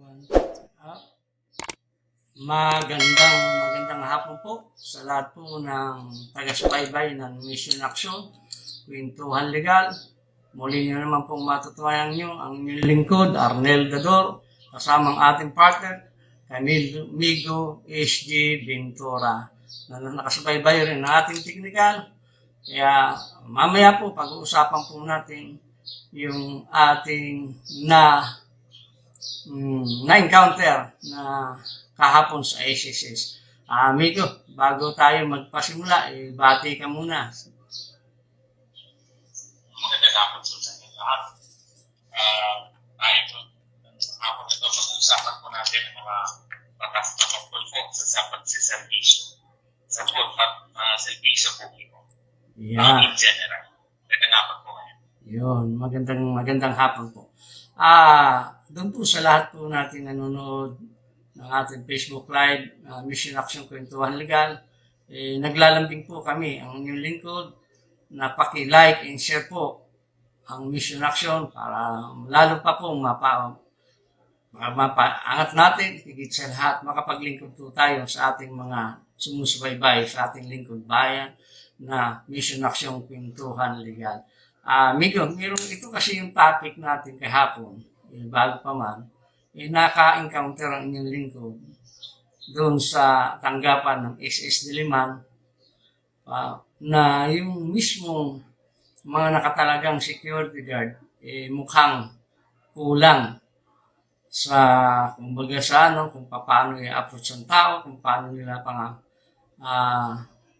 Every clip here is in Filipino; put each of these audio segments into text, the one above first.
Ah, magandang hapon po sa lahat po ng taga-subaybay ng Mission Action, Kwentuhan Legal. Muli nyo naman pong matutuwayan nyo ang inyong lingkod, Arnel Dador, kasamang ating partner, Camille Migo SG Ventura, na nakasubaybay rin ng ating technical. Kaya mamaya po pag-uusapan po natin yung ating na-encounter na kahapon sa SSS. Amigo, bago tayo magpasimula, bati ka muna. Magandang hapon sa inyo lahat. Tayo po, hapon ito, pag-uusapan po natin ang mga batas na tungkol po sa pagsiservisyo sa serbisyo publiko. In general. Magandang hapon po ngayon. Yun, magandang hapon po. Doon po sa lahat po natin nanonood ng ating Facebook Live, Mission Action Kwentuhan Legal, naglalambing po kami ang inyong lingkod na paki-like and share po ang Mission Action para lalo pa po mapaangat natin, higit sa lahat, makapaglingkod po tayo sa ating mga sumusubaybay sa ating lingkod bayan na Mission Action Kwentuhan Legal. Migo, ito kasi yung topic natin kahapon, bago pa man, naka-encounter ang inyong lingkod doon sa tanggapan ng SS Diliman na yung mismong mga nakatalagang security guard mukhang kulang sa kumbaga sa kung paano i-approach ang tao, kung paano nila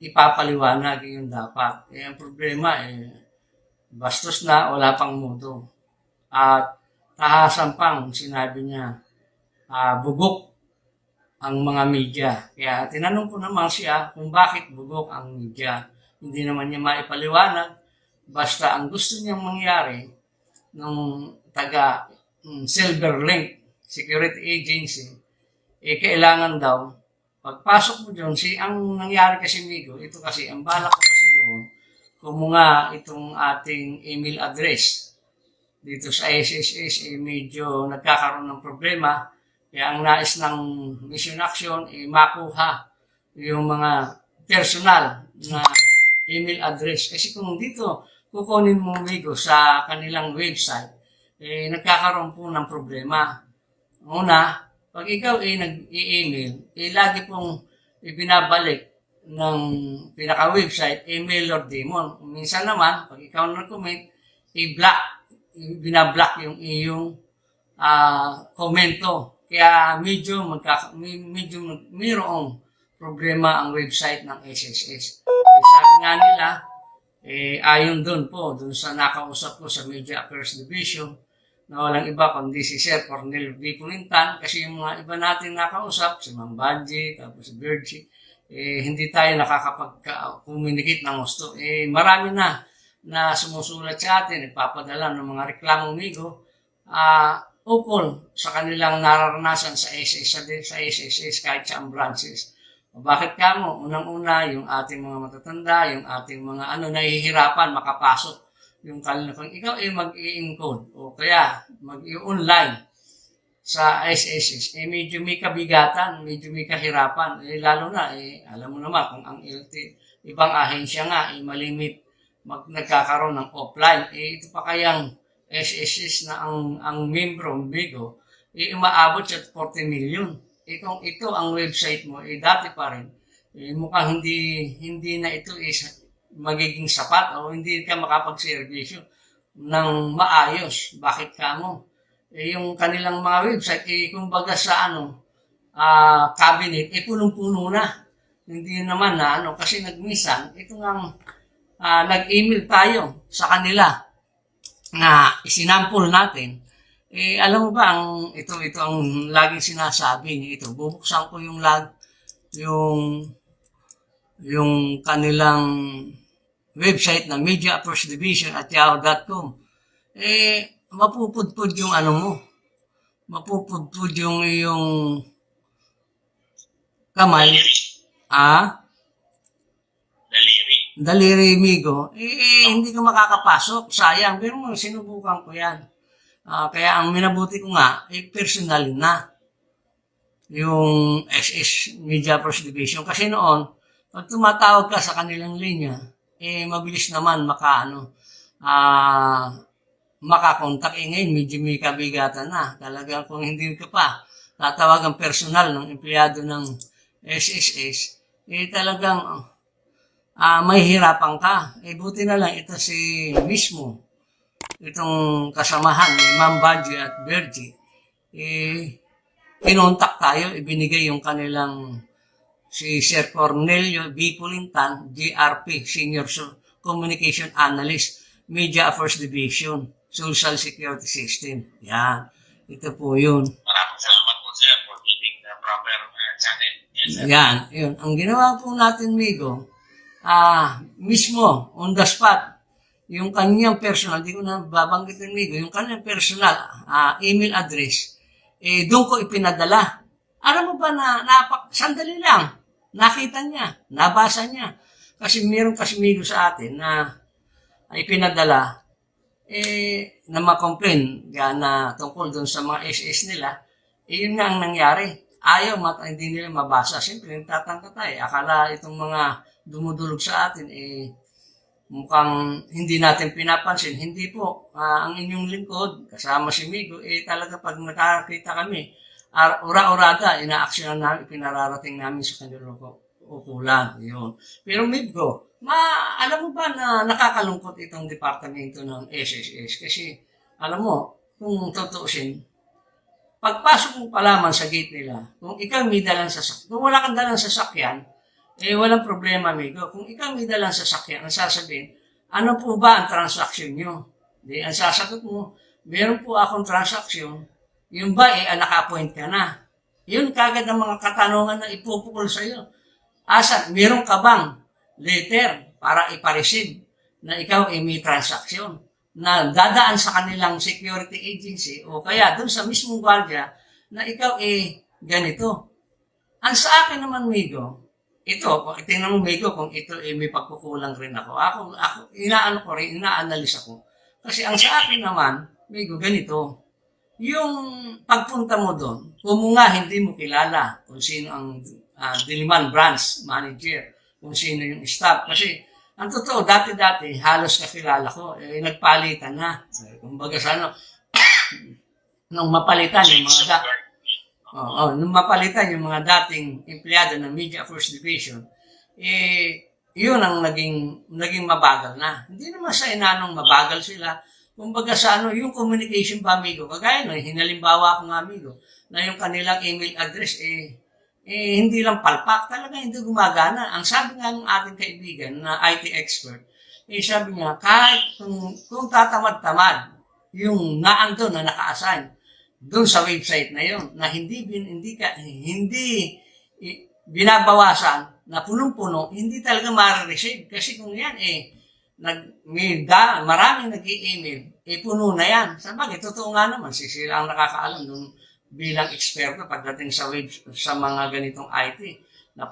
ipapaliwanag yung dapat. Ang problema bastos na, wala pang mudo. At tahasan pang sinabi niya, bugok ang mga media. Kaya tinanong ko naman siya kung bakit bugok ang media. Hindi naman niya maipaliwanag. Basta ang gusto niyang mangyari ng taga Silver Link Security Agency, kailangan daw, pagpasok mo doon, ang nangyari kasi Migo, ito kasi, ang balak ko kasi doon, kung nga itong ating email address dito sa SSS medyo nagkakaroon ng problema. Kaya ang nais ng Mission Action makuha yung mga personal na email address. Kasi kung dito kukunin mo Migo sa kanilang website, nagkakaroon po ng problema. Una, pag ikaw nag-i-email, lagi pong ibinabalik ng pinaka-website, Mailor Demon. Minsan naman, pag ikaw nag-comment, binablock yung iyong komento. Kaya medyo mayroong problema ang website ng SSS. Sabi nga nila, ayon doon sa nakausap ko sa Media Affairs Division, na walang iba kundi si Sir Cornel V. Pulintan, kasi yung mga iba natin nakausap, si Mang Banji, tapos si Virgie, hindi tayo nakakapag-communicate ng gusto. Marami na sumusulat sa atin, nagpapadala ng mga reklamong Migo, ukol sa kanilang nararanasan sa SSS kahit sa branches. Bakit kamo? Unang-una, yung ating mga matatanda, yung ating mga nahihirapan makapasok. Yung kung ikaw mag-i-encode o kaya mag-i-online sa SSS, medyo may kabigatan, medyo may kahirapan. Lalo na, alam mo naman kung ang ibang ahensya nga, malimit nagkakaroon ng offline. Ito pa kayang SSS na ang membro, Bigo, umaabot sa 40 million. Kung ito ang website mo, dati pa rin, mukhang hindi na ito magiging sapat o hindi ka makapagservisyo ng maayos. Bakit ka mo? Yung kanilang mga website, kumbaga sa cabinet, punong-puno na. Hindi naman kasi nagmisan, ito nga nag-email tayo sa kanila na isinample natin. Alam mo ba, ito ang laging sinasabi niya ito. Bubuksan ko yung kanilang website na Media Affairs Division at yahoo.com. Mapupudpud yung mo. Mapupudpud yung iyong kamay. Daliri, Migo. Hindi ka makakapasok. Sayang. Pero sinubukan ko yan. Kaya ang minabuti ko nga, personal na. yung SS Media First Division. Kasi noon, pag tumatawag ka sa kanilang linya, mabilis naman makakontak. Ngayon, medyo may kabigatan na. Talagang kung hindi ka pa tatawagan personal ng empleyado ng SSS, talagang mahihirapan ka. Buti na lang ito si mismo, itong kasamahan ni Ma'am Badji at Bergie, kinontak tayo, ibinigay yung kanilang si Sir Cornelio B. Pulintan, GRP, Senior Communication Analyst, Media Affairs Division, Social Security System. Yan. Ito po yun. Maraming salamat po, sir, for giving the proper channel. Yes, sir. Yan. Yun. Ang ginawa po natin, Migo, mismo, on the spot, yung kanyang personal, di ko na babanggitin, Migo, yung kanyang personal email address, doon ko ipinadala. Alam mo ba na sandali lang, nakita niya, nabasa niya. Kasi meron kasi Migo sa atin na ipinadala, na ma-complain na tungkol doon sa mga SS nila, yun nga ang nangyari. Hindi nila mabasa. Siyempre, nagtatangka tayo. Akala itong mga dumudulog sa atin, mukhang hindi natin pinapansin. Hindi po. Ang inyong lingkod, kasama si Migo, talaga pag nakakita kami, ura-urada, inaaksyonan namin, pinararating namin sa kanilang ukulan. Yun. Pero Migo, alam mo ba na nakakalungkot itong departamento ng SSS? Kasi, alam mo, kung tutuusin, pagpasok mo pa lamang sa gate nila, kung ikaw may dalang sasakyan, kung wala kang dalang sasakyan, walang problema, Migo. Kung ikaw may dalang sasakyan, ang sasabihin, ano po ba ang transaction nyo? Ang sasagot mo, meron po akong transaction, yung ba, naka-appoint ka na. Yun kagad ang mga katanungan na ipupukol sa iyo. Asa, meron ka bang letter para ipareceive na ikaw may transaction na dadaan sa kanilang security agency o kaya doon sa mismong guardia na ikaw ganito. Ang sa akin naman, Migo, tingnan mo, Migo, kung ito may pagkukulang rin ako. Ako ina-analyze ako. Kasi ang sa akin naman, Migo, ganito. Yung pagpunta mo doon, kung nga hindi mo kilala kung sino ang Diliman branch manager, kung sino yung staff. Kasi, ang totoo, dati-dati, halos kakilala ko, nagpalitan na. Kumbaga nung mapalitan yung mga dating empleyado ng Media First Division, yun ang naging mabagal na. Hindi naman sa inanong mabagal sila. Kumbaga yung communication pa, Migo, kagaya hinalimbawa ko nga, Migo, na yung kanilang email address, hindi lang palpak, talaga hindi gumagana. Ang sabi nga ng ating kaibigan na IT expert, sabi niya, kahit kung tatamad-tamad, yung naandun na naka-assign, doon sa website na yon na hindi binabawasan, na punong-puno, hindi talaga ma-receive. Kasi kung yan, maraming nag-i-email, puno na yan. Sabagay, totoo nga naman, sila ang nakakaalam doon bilang eksperto pagdating sa mga ganitong IT na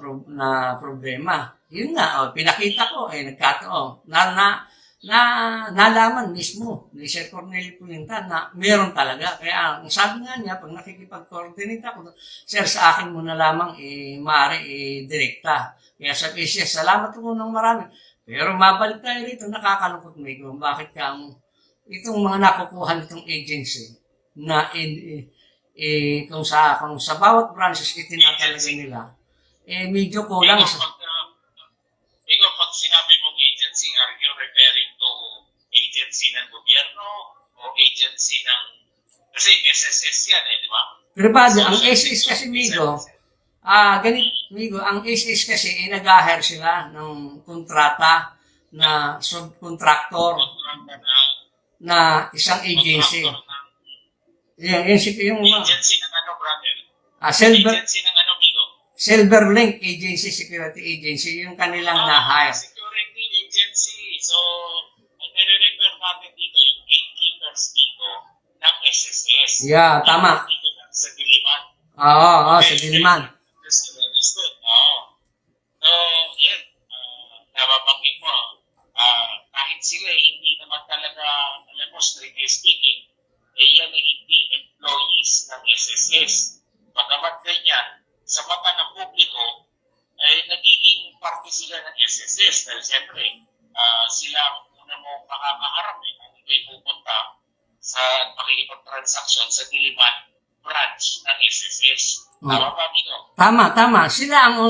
problema. Yun nga, pinakita ko, nagkataon, nalaman mismo ni Sir Cornelio Pulintan na meron talaga. Kaya ang sabi nga niya, pag nakikipag-coordinate ako, Sir, sa akin mo na lamang, maaari direkta. Kaya sabi siya, salamat po ng marami. Pero mabalik tayo rito, nakakalungkot, Migo. Bakit itong mga nakukuha nitong agency na kung sa bawat branches itinatalaga nila, medyo kulang sa... Ikaw, pag sinabi mong agency, are you referring to agency ng gobyerno o agency ng... Kasi SSS yan di ba? Privado, ang SS kasi, Migo, Migo, ang SS kasi, nag-hire sila ng kontrata na subcontractor na isang agency. Yung agency ng ano, brother? Agency ng ano, Migo? Silverlink Agency, Security Agency, yung kanilang na-hire. Security Agency. So, ang nire-refer natin dito, yung gatekeepers dito ng SSS. Yeah, tama. Dito sa Diliman. Oo, sa Diliman. Understood. Oo. So, yan. Nababanggit mo, kahit sila hindi naman talaga, strictly speaking, yan ay hindi employees ng SSS. But bagamat ganyan, sa mata ng publiko, ay nagiging parte sila ng SSS. Dahil siyempre, sila ang una mo makakaharap kung ikaw'y pupunta sa makikipag-transaction sa Diliman branch ng SSS. Tama ba, Mino? Tama.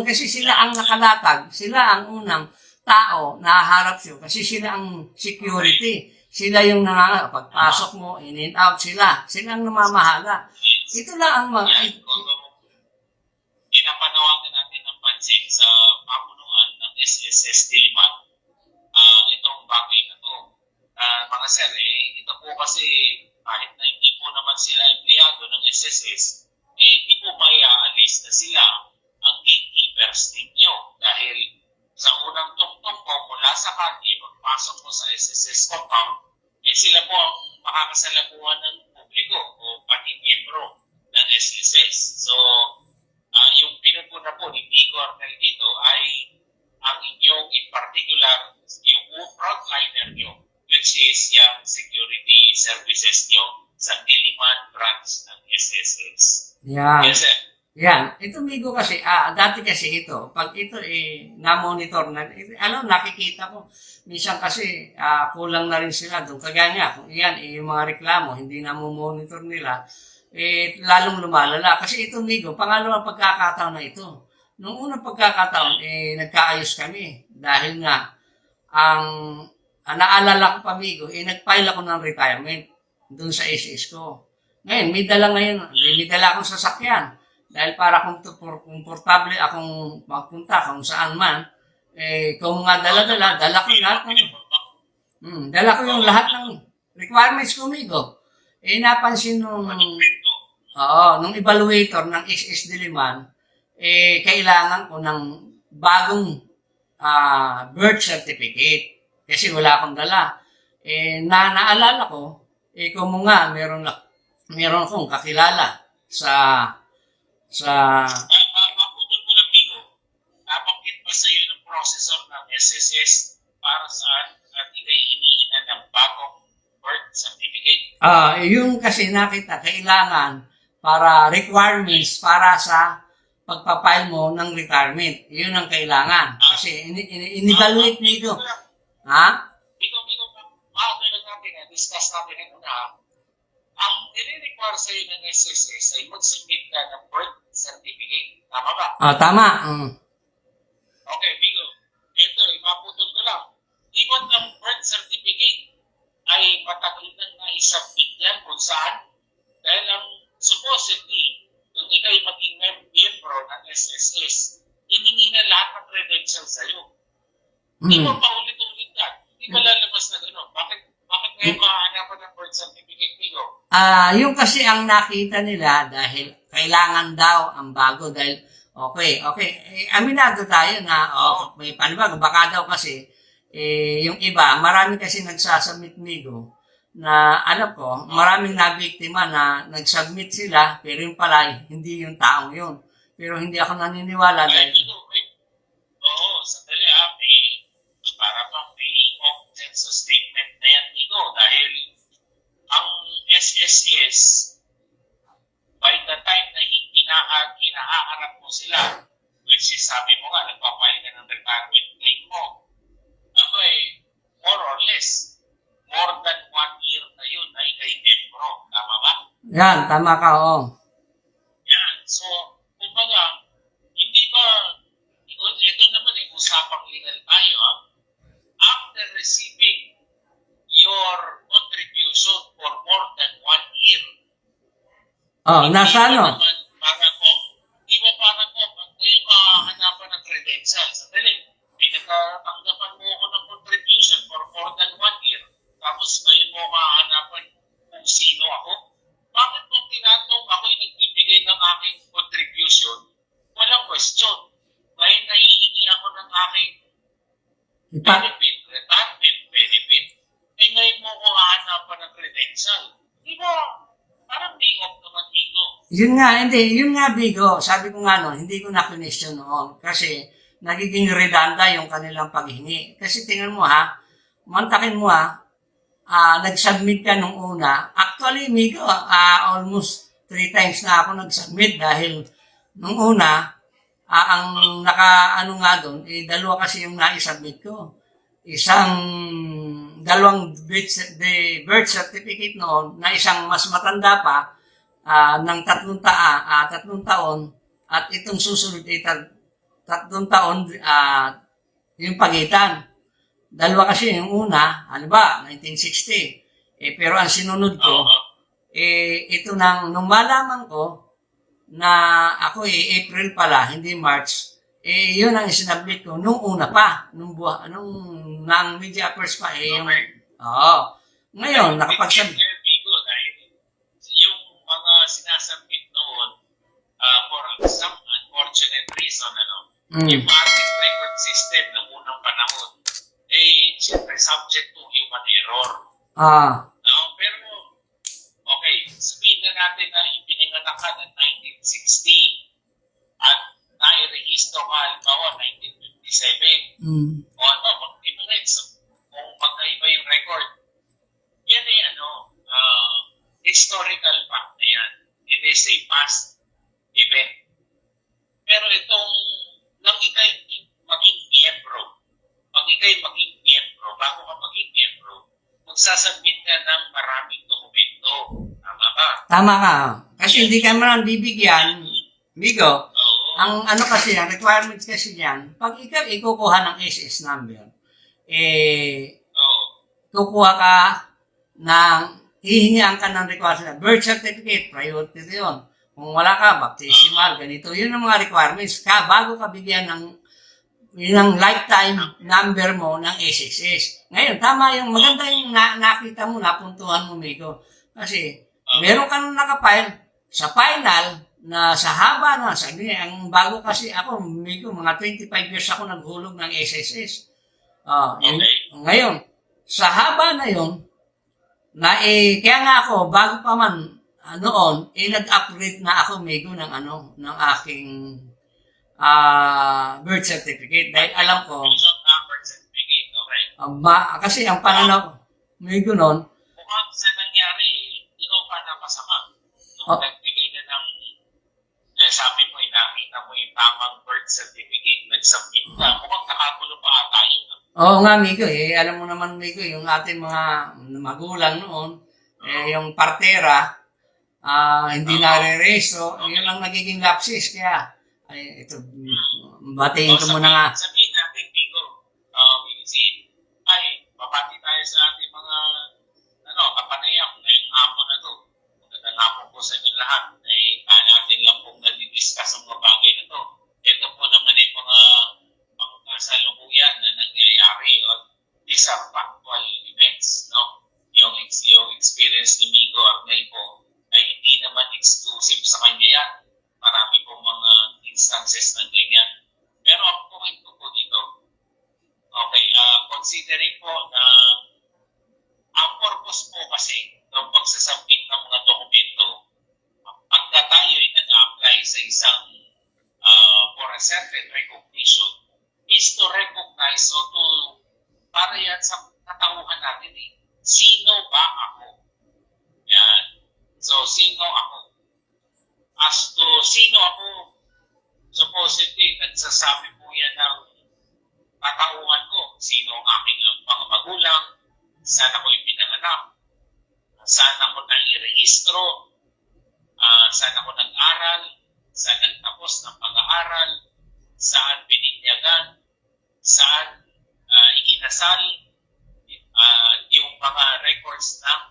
Kasi sila ang nakalatag. Sila ang unang tao na haharap siya. Kasi sila ang security. Sila yung pagpasok mo, in and out sila. Sila ang namamahala. Ito lang ang mga... Pinapanawagan natin ng pansin sa pamunuan ng SSS Diliman itong bagay na to. Mga sir, ito po kasi kahit na hindi po naman sila empleyado ng SSS, hindi po maiaalis na sila ang gatekeepers ninyo dahil sa unang tungtong mo mula sa kanti, pagpasok mo sa SSS compound, sila po ang makakasalabuhan ng publiko o pati miyembro ng SSS. So, yung pinupuna po ni Vigo Arnel dito ay ang inyong in particular, yung frontliner nyo, which is yung security services nyo sa Diliman branch ng SSS. Yan. Yes, sir. Yan. Ito, Migo, kasi, dati kasi ito, pag ito na-monitor na, nakikita ko, minsan kasi kulang na rin sila doon. Kagaya nga, kung yan, yung mga reklamo, hindi na monitor nila, lalong lumalala. Kasi ito, Migo, pangalawang pagkakataon na ito. Noong unang pagkakataon, nagkaayos kami. Dahil nga, naalala ko pa, Migo, nag-file ako ng retirement doon sa SS ko. Ngayon, may dala akong sasakyan. Dahil para komportable akong magpunta kung saan man, kung nga dala ko lahat ng, dala ko yung lahat ng requirements ko, Migo. Napansin nung evaluator ng SS Diliman, kailangan ko ng bagong birth certificate kasi wala akong dala. Naalala ko, kung nga meron akong kakilala maputol ko lang, Vigo. Nabanggit ba sa iyo ng processor ng SSS para saan at ikay iniinan ng bagong birth certificate? Yung kasi nakita, kailangan para requirements para sa pagpapile mo ng retirement. Yun ang kailangan. Kasi in-evaluate nito. Ha? Vigo, okay lang natin, discuss natin ito na ang nire-require sa iyo ng SSS ay mag-submit ka ng birth certificate. Tama ba? Tama. Okay, Vigo. Ito, maputol ko lang. Even ang birth certificate ay matagal nang na-submit yan kung saan. Dahil ang supposedly, kung ikay maging miyembro ng SSS, hiningi na lahat ng credentials sa iyo. Hindi mo paulit-ulit yan. Hindi ka lalabas na gano'n. Bakit ngayon mahanapan ng birth certificate, Vigo? Yung kasi ang nakita nila dahil kailangan daw ang bago dahil okay. Aminado tayo na may panibago. Baka daw kasi yung iba, marami kasi nagsasubmit, Migo, na alam ko, maraming nabiktima na nag-submit sila pero yung pala, hindi yung taong yun. Pero hindi ako naniniwala dahil... Sandali para bang may object sa statement na yan, Vigo, dahil ang SSS, by the time na hinaharap mo sila, which is sabi mo nga, nagpapail ka ng retirement claim mo, more or less, more than 1 year na yun na ikay membro. Tama ba? Yan, tama ka, Yan. So, kumbaga, hindi ba, ito naman usapang legal tayo, after receiving your contribution for more than 1 year. Nasa ano? Hindi mo parang ngayon kahanapan ng credentials. Sandali, pinagkatanggapan mo ako ng contribution for more than 1 year. Tapos ngayon mo kahanapan kung sino ako. Bakit kung tinatanong ako yung nagbibigay ng aking contribution, walang question. Ngayon naihingi ako ng aking benefit, retirement benefit, ngayon mo ko hahanapan ng credential. Di ba? Parang di off naman dito. Yun nga, Bigo. Sabi ko nga hindi ko na-question noon. Kasi nagiging redanda yung kanilang paghingi. Kasi tingnan mo mantakin mo nag-submit ka nung una. Actually, Bigo, almost 3 times na ako nag-submit dahil nung una, ang naka-ano nga doon, dalawa kasi yung na-submit ko. Dalawang birth certificate noon na isang mas matanda pa ng 3 taon at itong susunod ay 3 taon yung pagitan. Dalawa kasi yung una, ano ba, 1960. Pero ang sinunod ko, ito nung malaman ko na ako April pala, hindi March, yun ang isinabit ko nung una pa, nung media affairs pa, oo. Ngayon, nakapagsabit. Yung mga sinasabit noon, for some unfortunate reason, yung market record system ng unang panahon, siyempre subject to human error. Pero, okay, sabihin na natin na ipinanganak ka ng 1960 at nai-register ka, halimbawa, 1957. O kung magkaiba yung record, yan ay historical fact na yan. It is a past event. Pero itong, nang ikay maging miyembro, bago ka maging miyembro, magsasubmit ka ng maraming dokumento. Tama ba? Tama ka. Kasi hindi ka man bibigyan, Migo, ang kasi, ang requirements kasi yan, pag ikaw ikukuha ng SS number, kukuha ka hihingian ka ng requirements. Birth certificate, priority yun. Kung wala ka, baptismal, ganito. Yun ang mga requirements. Bago ka bigyan ng lifetime number mo ng SSS. Ngayon, tama yung maganda yung nakita mo, napuntuhan mo, Migo. Kasi, meron ka nung nakapile sa final, na sa haba na, sabi niya, ang bago kasi ako, Migo, mga 25 years ako naghulog ng SSS. Ngayon, sa haba na yun, kaya nga ako, bago pa man, noon, nag-upgrade na ako, Migo, ng aking birth certificate. Dahil alam ko, birth certificate, okay. kasi ang pananaw, Migo, noon, mukhang sa nangyari, ikaw pa napasama. Nagbigay ka ng sabi mo, nakita mo yung tamang birth certificate, nag-submit ka. Mukhang nakagulo pa ata yun. Oo nga, Migo. Alam mo naman, Migo, yung ating mga magulang noon, yung partera, hindi nare-resto, yun ang nagiging lapsis. Kaya, ito, batiin ko muna nga. Sabihin natin, Migo, babati tayo sa ating mga kapanayam ngayong hapon na to. Magandang hapon po sa inyo lahat. Natin lang pong nadi-discuss ang mga bagay na to. Ito po naman ay mga kasalukuyan na nangyayari at these are factual events. Yung experience ni Migo Agnay po ay hindi naman exclusive sa kanya yan. Marami pong mga instances na ganyan. Pero ang point ko po dito, okay, considering po na ang purpose po kasi ng pagsasubmit ng mga dokumento, pagka tayo ay nag-apply sa isang for a certain recognition, is to recognize para yan sa katauhan natin sino ba ako? Yan. So, sino ako? As to sino ako, supposedly, nagsasabi po yan ng katauhan ko. Sino ang aking mga magulang? Saan ako ipinanganak? Saan ako nai-rehistro? Saan ako nag-aral? Saan nagtapos ng pag-aaral? Saan bininyagan? Saan ikinasal? Yung mga records ng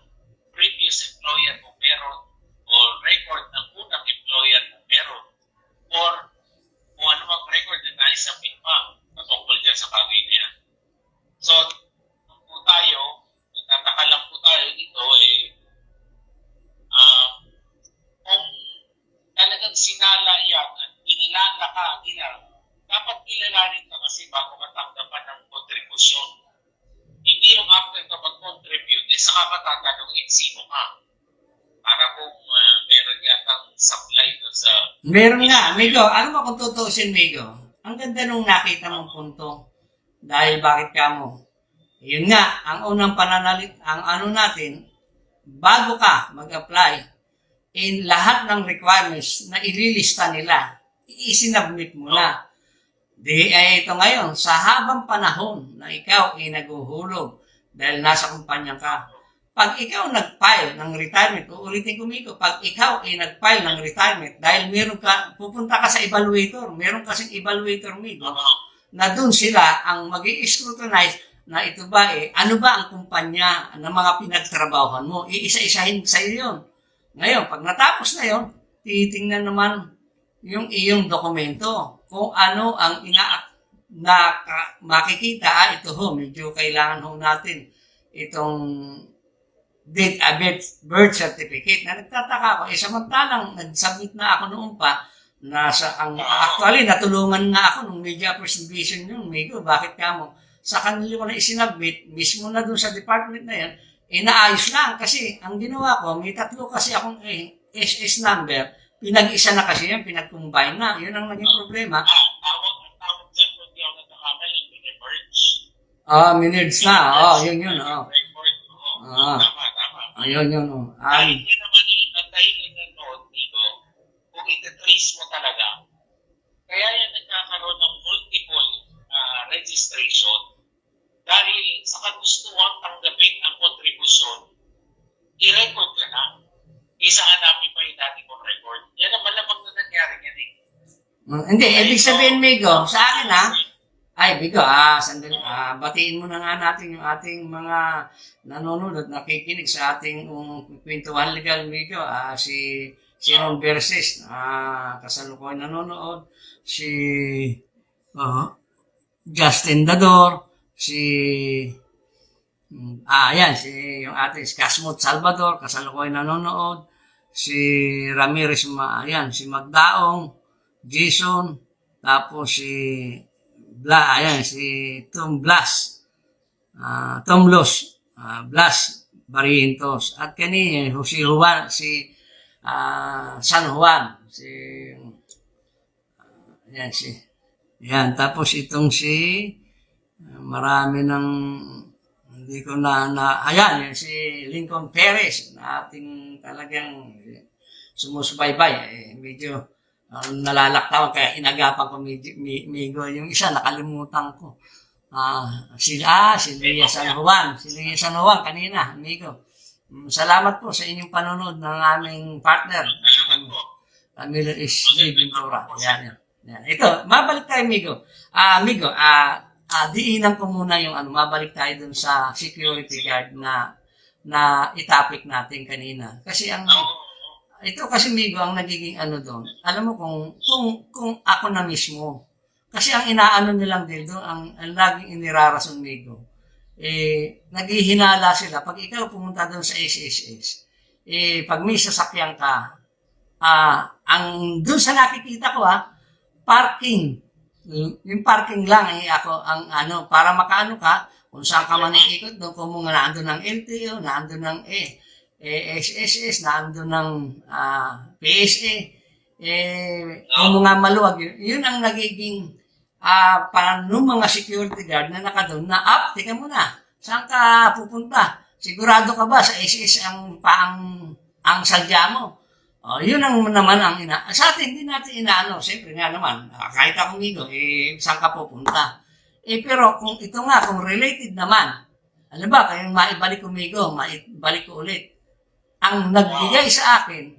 previous employer kung meron, o record ng unang employer kung meron, or kung ano mang record na naisapin pa patungkol dyan sa bagay na yan. So, kung tayo, nagtataka lang po tayo dito, kung talagang sinala yan at inilala ka nila, dapat kilalanin ka kasi bago matanggapan ng kontribusyon. Hindi yung after ka mag-contribute, saka matatanungin sino ka. Para kung meron yatang supply doon sa... Meron nga, Migo. Ano mo kung tutusin, Migo? Ang ganda nung nakita mong punto. Dahil bakit ka mo? Yun nga, ang unang pananalit, ang natin, bago ka mag-apply, lahat ng requirements na ililista nila, isinabmit mo na. Ito ngayon, sa habang panahon na ikaw ay naguhulog dahil nasa kumpanya ka, pag ikaw nag-file ng retirement, uulitin ko Migo, pag ikaw ay nag-file ng retirement dahil pupunta ka sa evaluator, meron kasing evaluator Migo, na dun sila ang mag-i-scrutinize na ito ba ano ba ang kumpanya ng mga pinagtrabahuhan mo, iisa-isahin sa iyo yun. Ngayon, pag natapos na yun, titingnan naman yung iyong dokumento kung ano ang makikita, ito medyo kailangan natin itong birth certificate na nagtataka ako. Samantalang nag-submit na ako noon pa, actually, natulungan nga ako nung media presentation yun, Migo, bakit ka mo? Sa kanila ko na isinabmit, mismo na dun sa department na yan, naayos lang kasi ang ginawa ko, may 3 kasi akong SS number, pinag-isa na kasi yan, pinag-combine na, yun ang naging problema. Tawag dyan, kung di ako nagkakamali, mini-merge. Minirds na, yun, Tama. Ayun, Dahil yun naman ang dahilan ng noon, Nico, kung itatrace mo talaga, kaya yan nagkakaroon ng multiple registration dahil sa kagustuhan tanggapin ang kontribusyon, i-record ka na. Isa hanapin pa yung dati kong record. Yan ang malamang na nangyari yan eh. Hindi, ibig sabihin, Migo, sa akin Bigo, sandali, batiin mo na nga natin yung ating mga nanonood at nakikinig sa ating kwentuhan legal, Migo. Si Ron Verses, kasalukuyan nanonood. Si Justin Dador, yung ating Casmot Salvador, kasalukuyan nanonood. Si Ramirez, si Magdaong, Jason, tapos si Tom Blas, Tom Los, Blas Barrientos, at kanina si Juan, San Juan, tapos itong marami ng hindi ko si Lincoln Perez, na ating talagang sumusubaybay, medyo nalalaktawan, kaya inagapan ko Migo. Yung isa, nakalimutan ko. Si Lia San Juan. Si Lia San Juan kanina, Migo. Salamat po sa inyong panonood ng aming partner. Camilo S.G. Ventura. Yan. Ito, mabalik tayo, Migo. Migo, diinan ko muna yung mabalik tayo dun sa security guard na itapik natin kanina. Kasi ito kasi Migo ang nagiging doon. Alam mo kung ako na mismo. Kasi ang inaano nilang din doon, ang laging inirarason Migo. Naghihinala sila. Pag ikaw pumunta doon sa SSS, pag may sasakyan ka, ang doon sa nakikita ko parking. Yung parking lang ako ang para makaano ka, kung saan ka man iikot doon, kung mga naandun ng LTO, naandun ng SSS, naandun ng PSA, kung mga maluwag, yun ang nagiging parang mga security guard na nakadoon na tika muna, saan ka pupunta? Sigurado ka ba sa SS ang sadya mo? Yun ang naman ang sa atin, hindi natin inaano. Siyempre nga naman, kahit ako Migo, saan ka pupunta? Pero kung ito nga, kung related naman, alam ba, kayong maibalik ko Migo, maibalik ko ulit. Ang nagbigay sa akin,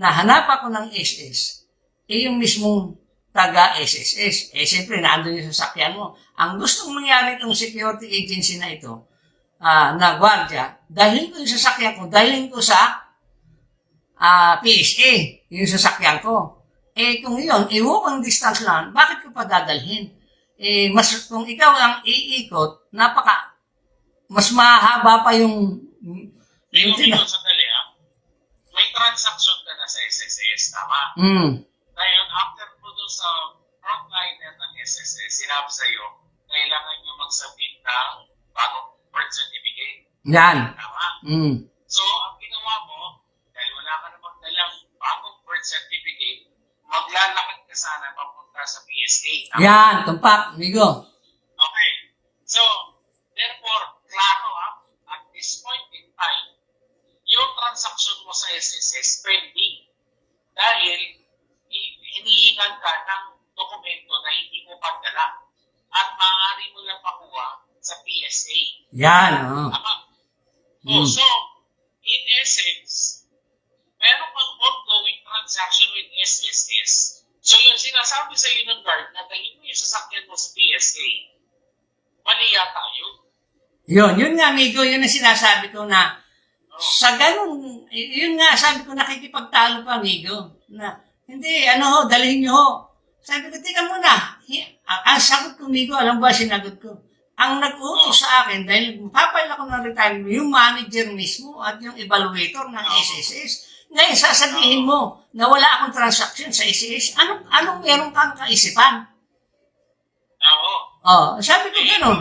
na hanap ako ng SS, yung mismong taga-SSS. Siyempre, naandun yung sasakyan mo. Ang gustong mangyari itong security agency na ito, na gwardiya, dahilin ko yung sasakyan ko, dahilin ko sa PSA, yung sasakyan ko. Kung yun, walking distance lang, bakit ko pa dadalhin? Kung ikaw ang iikot, mas mahaba pa yung sandali may transaction ka na sa SSS, tama? Ngayon, after po doon sa frontliner ng SSS, sinabi sa'yo, kailangan nyo mag-submit ng bagong birth certificate. Yan. Tama? So, ang ginawa mo, dahil wala ka namang dalang bagong birth certificate, maglalakad ka sana papunta sa PSA. Tama? Yan, tumpak, Migo. Okay. So, therefore, klaro at this point in time, yung transaction transaction mo sa SSS pending dahil hinihingan ka ng dokumento na hindi mo padala at maaari mo lang makuha sa PSA. Yan, Tama? So, in essence, meron kang ongoing transaction with SSS. So, yung sinasabi sa iyo ng guard na dahil mo yung sasakyan mo sa PSA, mali yata yun. Yun nga, amigo, yun ang sinasabi ko na sa ganun, yun nga, sabi ko nakikipagtalo pa, amigo, na hindi, dalhin nyo ho. Sabi ko, tika muna, ang sagot ko, amigo, alam ba, sinagot ko, ang nag-utos sa akin, dahil magpapail ako ng retirement, yung manager mismo at yung evaluator ng SSS, ngayon sasabihin mo na wala akong transaction sa SSS, anong meron kang kaisipan? Sabi ko gano'n.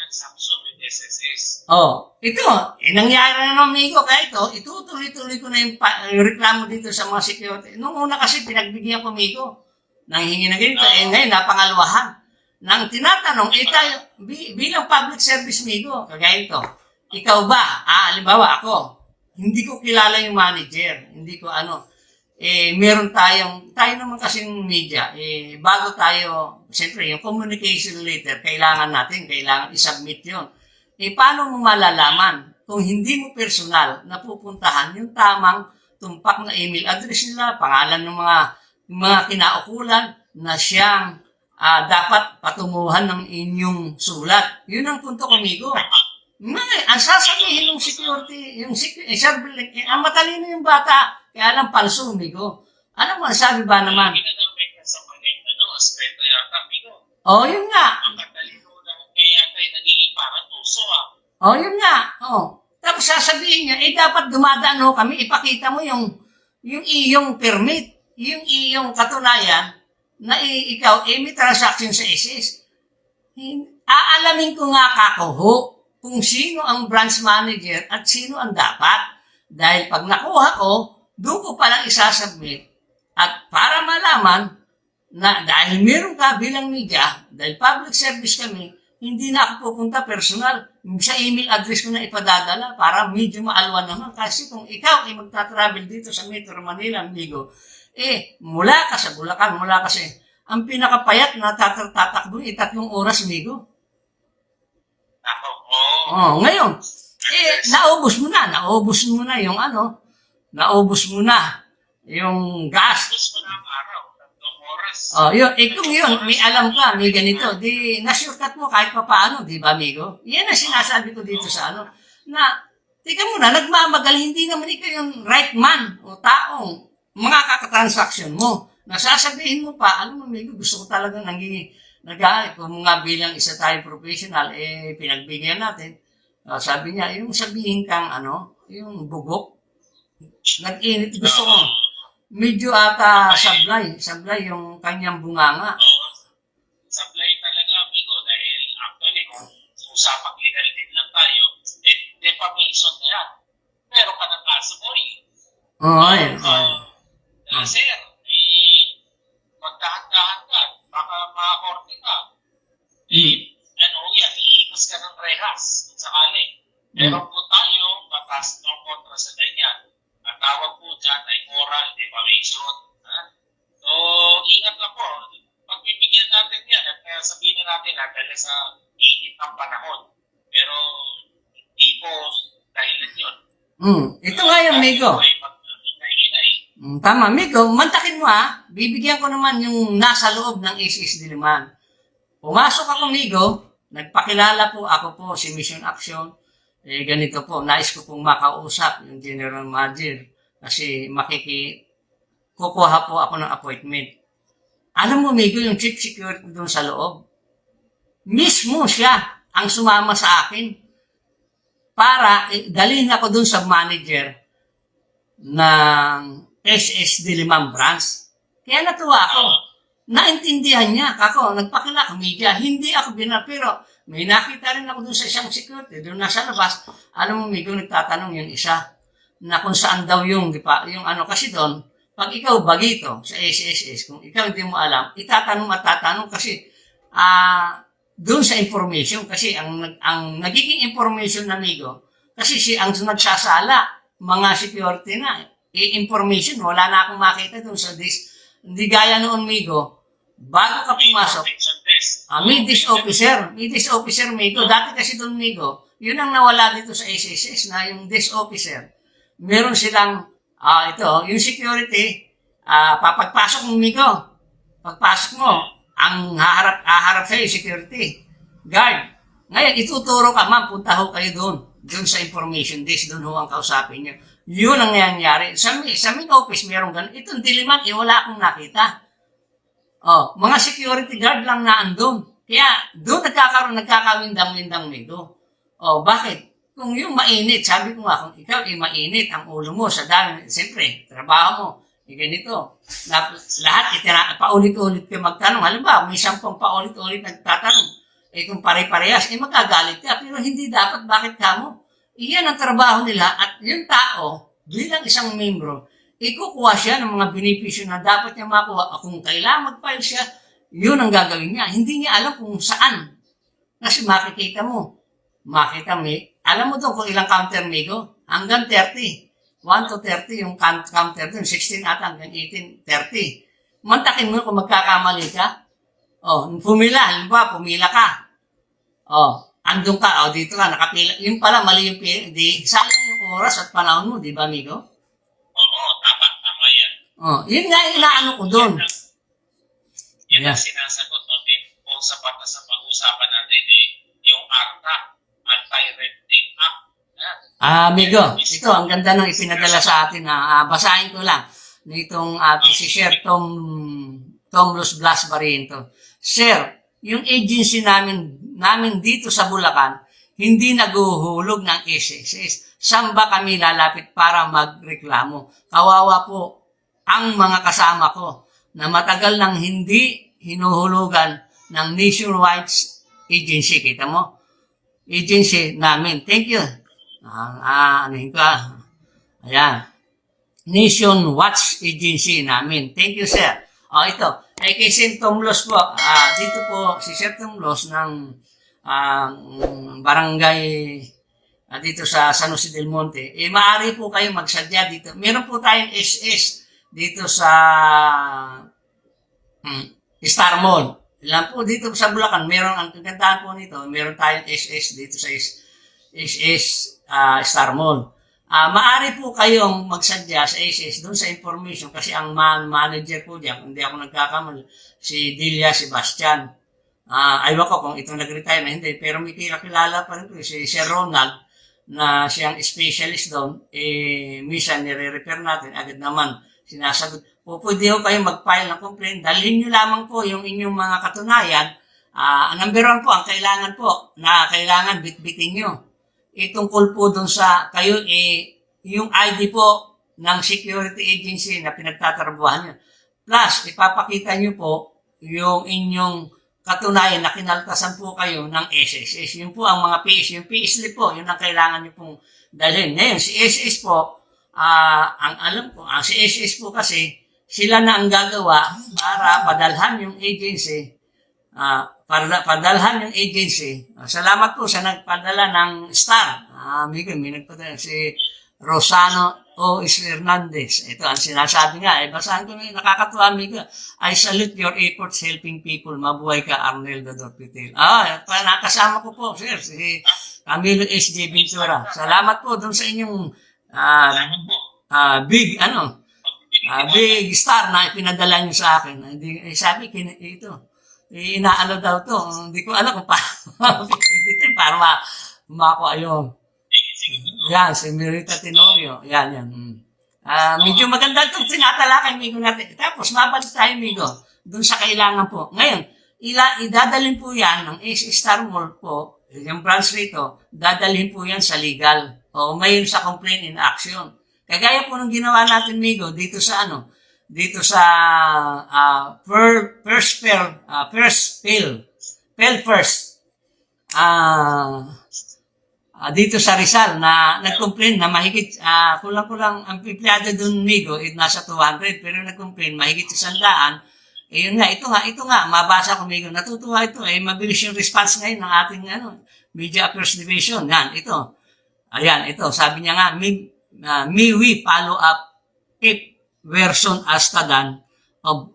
Transaction with SSS. Ito, nangyari na ng amigo, kaya itutuloy-tuloy ko na yung reklamo dito sa mga security. Noong una kasi pinagbigyan ko, amigo, nang hingi na ganito, ngayon napangalwahan. Nang tinatanong, tayo, bilang public service, amigo, kagaya ito, ikaw ba, halimbawa ako, hindi ko kilala yung manager, hindi ko meron tayo naman kasing media, bago tayo, siyempre, yung communication letter, kailangan i-submit yun. Paano mo malalaman kung hindi mo personal na pupuntahan yung tamang tumpak na email address nila, pangalan ng mga kinaukulan na siyang dapat patunguhan ng inyong sulat. Yun ang punto ko, amigo. Ang sasabihin ng security, ang matalino yung bata, kaya lang palso, amigo. Ano mo, sabi ba naman? Ginagambay ka sa maling aspeto yata, amigo. Yun nga. Ang katalino na kaya yata yung nagiging parang tuso, Yun nga. Tapos sasabihin niya, dapat dumadaan kami, ipakita mo yung iyong permit, yung iyong katunayan na ikaw, may transaction sa SS. Aalamin ko nga kako kung sino ang branch manager at sino ang dapat. Dahil pag nakuha ko, doon ko palang isasubmit. At para malaman na dahil meron ka bilang media, dahil public service kami, hindi na ako pupunta personal. Sa email address ko na ipadadala para medyo maalwan naman. Kasi kung ikaw ay magta-travel dito sa Metro Manila, amigo, mula ka sa Bulacan, ang pinakapayat na tatakbo 3 oras, amigo. Ngayon, naubos mo na yung gas. Gusto mo na ang araw, 3 oras. Kung yun, may alam ka, may ganito, di na-shortcut mo kahit pa paano, di ba, amigo? Yan ang sinasabi ko dito sa na, tika muna, nagmamagal, hindi naman ikaw yung right man o taong mga kakatransaksyon mo. Nasasabihin mo pa, alam mo, amigo, gusto ko talagang kung nga bilang isa tayong professional, pinagbigyan natin. Sabi niya, yung sabihin kang, yung bugok, nag-init, gusto ko, medyo ata sablay yung kanyang bunganga. Sablay talaga, amigo, dahil actually, kung usapang legal din lang tayo, defamation na yan. Pero ka ng kaso mo, sir, magdahan-dahan ka, baka makakorte ka. Iiwas ka ng rehas, kung sakali. Meron po tayo, batas no kontra sa ganyan. Ang tawag po dyan ay moral defamation. So, ingat lang po. Pagbibigyan natin yan, at sabihin natin dahil sa init ng panahon. Pero, hindi po dahilan yun. Ito nga yung amigo. Tama, amigo. Mantakin mo bibigyan ko naman yung nasa loob ng SS Diliman. Pumasok ako, amigo. Nagpakilala po, ako po si Mission Action. Ganito po, nais ko pong makausap yung General Manager kasi kukuha po ako ng appointment. Alam mo, amigo, yung chief security doon sa loob, mismo siya ang sumama sa akin para dalhin ako doon sa manager ng SS Diliman branch. Kaya natuwa ako. Naintindihan niya. Nagpakilala, media. Hindi ako pero may nakita rin ako doon sa isang security. Doon nasa labas, alam mo, amigo, nagtatanong yung isa na kung saan daw kasi doon, pag ikaw bagito sa SSS, kung ikaw hindi mo alam, itatanong kasi doon sa information, kasi ang nagiging information, amigo, kasi ang nagsasala, mga security na. Information, wala na akong makita doon sa disk. Hindi gaya noon, Migo. Bago ka pumasok, may disk officer. May disk officer, Migo. Dati kasi doon, Migo, yun ang nawala dito sa SSS na yung disk officer. Meron silang, yung security, papagpasok mo, Migo. Pagpasok mo, ang haharap sa'yo, security. Guard. Ngayon, ituturo ka, ma'am, punta ho kayo doon. Doon sa information disk, doon ho ang kausapin niyo. Yun ang nangyayari. Sa main office, meron ganun. Itong diliman, wala akong nakita. Mga security guard lang na andun. Kaya, doon nagkakawindang-windang nito. Bakit? Kung yung mainit, sabi ko nga, kung ikaw mainit ang ulo mo sa dami, siyempre, trabaho mo, ganito. Lahat, paulit-ulit ka magtanong. Halimbawa, may 10 paulit-ulit nagtatanong. Kung pare-parehas, magagalit ka. Pero hindi dapat, bakit ka mo? Iyan ang trabaho nila at yung tao, bilang isang membro, ikukuha siya ng mga benepisyo na dapat niya makuha. Kung kailangan mag-file siya, yun ang gagawin niya. Hindi niya alam kung saan. Kasi makikita mo. Alam mo doon kung ilang counter, Migo? Hanggang 30. 1 to 30 yung counter doon. 16 ata hanggang 18, 30. Mantakin mo kung magkakamali ka. Pumila ka. Andun ka, dito ka, nakapila. Yung pala, mali yung pila. Sayang yung oras at panahon mo, di ba, Migo? Oo, tama yan. Yun nga yung inaano ko doon. Yan ang sinasagot, no? Kung sapat na sa pag-usapan natin, yung ARTA, Anti-Red Tape Act. Migo, ito, ang ganda ng ipinadala sa atin. Basahin ko lang. Nitong si Sir Tom Los Blas Barriento. Sir, yung agency namin dito sa Bulacan, hindi naguhulog ng SSS. Saan ba kami lalapit para magreklamo? Kawawa po ang mga kasama ko na matagal nang hindi hinuhulugan ng Nationwide Agency. Kita mo? Agency namin. Thank you. Ayan. Nation Watch Agency namin. Thank you, sir. Ito. Kay Sir Tom Los po. Dito po si Sir Tom Los ng barangay dito sa San Jose del Monte. Maaari po kayo magsadya dito. Meron po tayong SS dito sa Star Mall. Ilan po dito sa Bulacan. Meron, ang kagandahan po nito, meron tayong SS dito sa SS Star Mall. Maaari po kayong magsadya sa SS doon sa information kasi ang manager po diyan, hindi ako nagkakamali, si Delia Sebastian. Ayaw ko kung ito nag-retire na hindi, pero may kilala pa rin po si Sir Ronald na siyang specialist doon. Minsan nire-repair natin, agad naman sinasagot. Pwede ko kayong mag-file ng complaint. Dalhin nyo lamang po yung inyong mga katunayan. Number 1 po, ang kailangan po, na kailangan bitbitin nyo. Itungkol po dun sa kayo, yung ID po ng security agency na pinagtatrabahan nyo. Plus, ipapakita nyo po yung inyong katunayan na kinaltasan po kayo ng SSS. Yun po ang mga PS. Yung PS slip po, yun ang kailangan nyo pong dalhin. Ngayon, si SS po, ang alam ko, si SS po kasi, sila na ang gagawa para padalhan yung agency. Padalhan yung agency. Salamat po sa nagpadala ng star. May nagpadala si Rosano O. Hernandez. Ito ang sinasabi nga. Basahan ko na nakakatuwa, amigo. I salute your efforts helping people. Mabuhay ka, Arnel Dodorpitel. Nakasama ko po, sir. Si Camilo S.J. Ventura. Salamat po dun sa inyong big star na pinadala niyo sa akin. Sabi, ito. Inaano daw to. Hindi ko alam kung paano para makuha yung yan, si Mirita Tenorio. Yan. Medyo maganda itong tinatalakay, Migo natin. Tapos, mabalik tayo, Migo, dun sa kailangan po. Ngayon, idadalhin po yan ng Star Mall po, yung branch rito, dadalhin po yan sa legal. O may sa complaint in action. Kagaya po nung ginawa natin, Migo, dito sa dito sa Rizal na nag-complain na mahigit, kulang-kulang ang empleyado doon, Migo, nasa 200, pero nag-complain mahigit 100. Yun nga, ito nga, mabasa ko, Migo, natutuwa ito, mabilis yung response ngayon ng ating Media Affairs Division. Yan, ito. Ayan, ito, sabi niya nga, MIWI follow-up if version Astadan of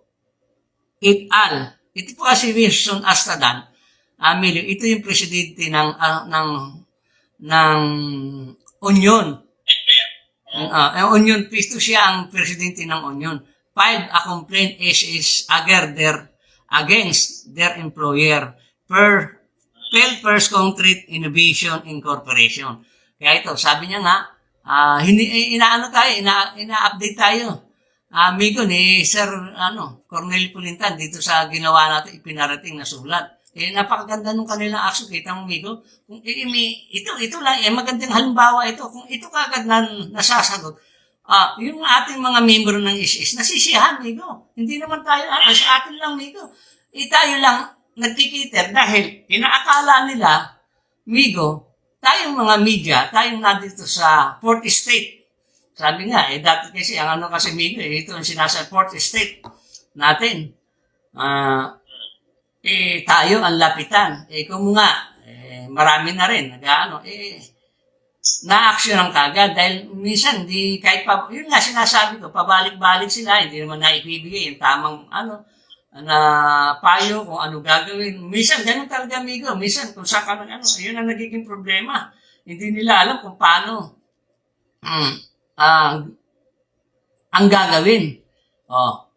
et al. Ito po kasi version Astadan. Ito yung presidente ng Union. Union Peace. Ito siya ang presidente ng Union. Filed a complaint against their employer per First Concrete Innovation Incorporation. Kaya ito, sabi niya nga, ina-update tayo. Amigo ni Sir Cornel Pulintan dito sa ginawa natin ipinarating na sulat. Napakaganda nung kanilang action, kita mo, amigo. Kung ito lang, magandang halimbawa ito. Kung ito kagad na nasasagot, yung ating mga membro ng SS, nasisiyahan, amigo. Hindi naman tayo, sa atin lang, amigo. Tayo lang nagkikiter dahil inaakala nila, amigo, tayong mga media, tayong nandito sa fourth estate. Sabi nga, dati kasi, ang kasi, amigo, ito ang sinasa fourth estate natin. Tayo ang lapitan. Kung nga, marami na rin, na-action ang kagad dahil minsan, kahit yun nga sinasabi ko, pabalik-balik sila, hindi naman naibibigay yung tamang, na payo kung ano gagawin. Minsan, ganun talaga, amigo. Minsan, kung saan ka yun ang nagiging problema. Hindi nila alam kung paano ang gagawin.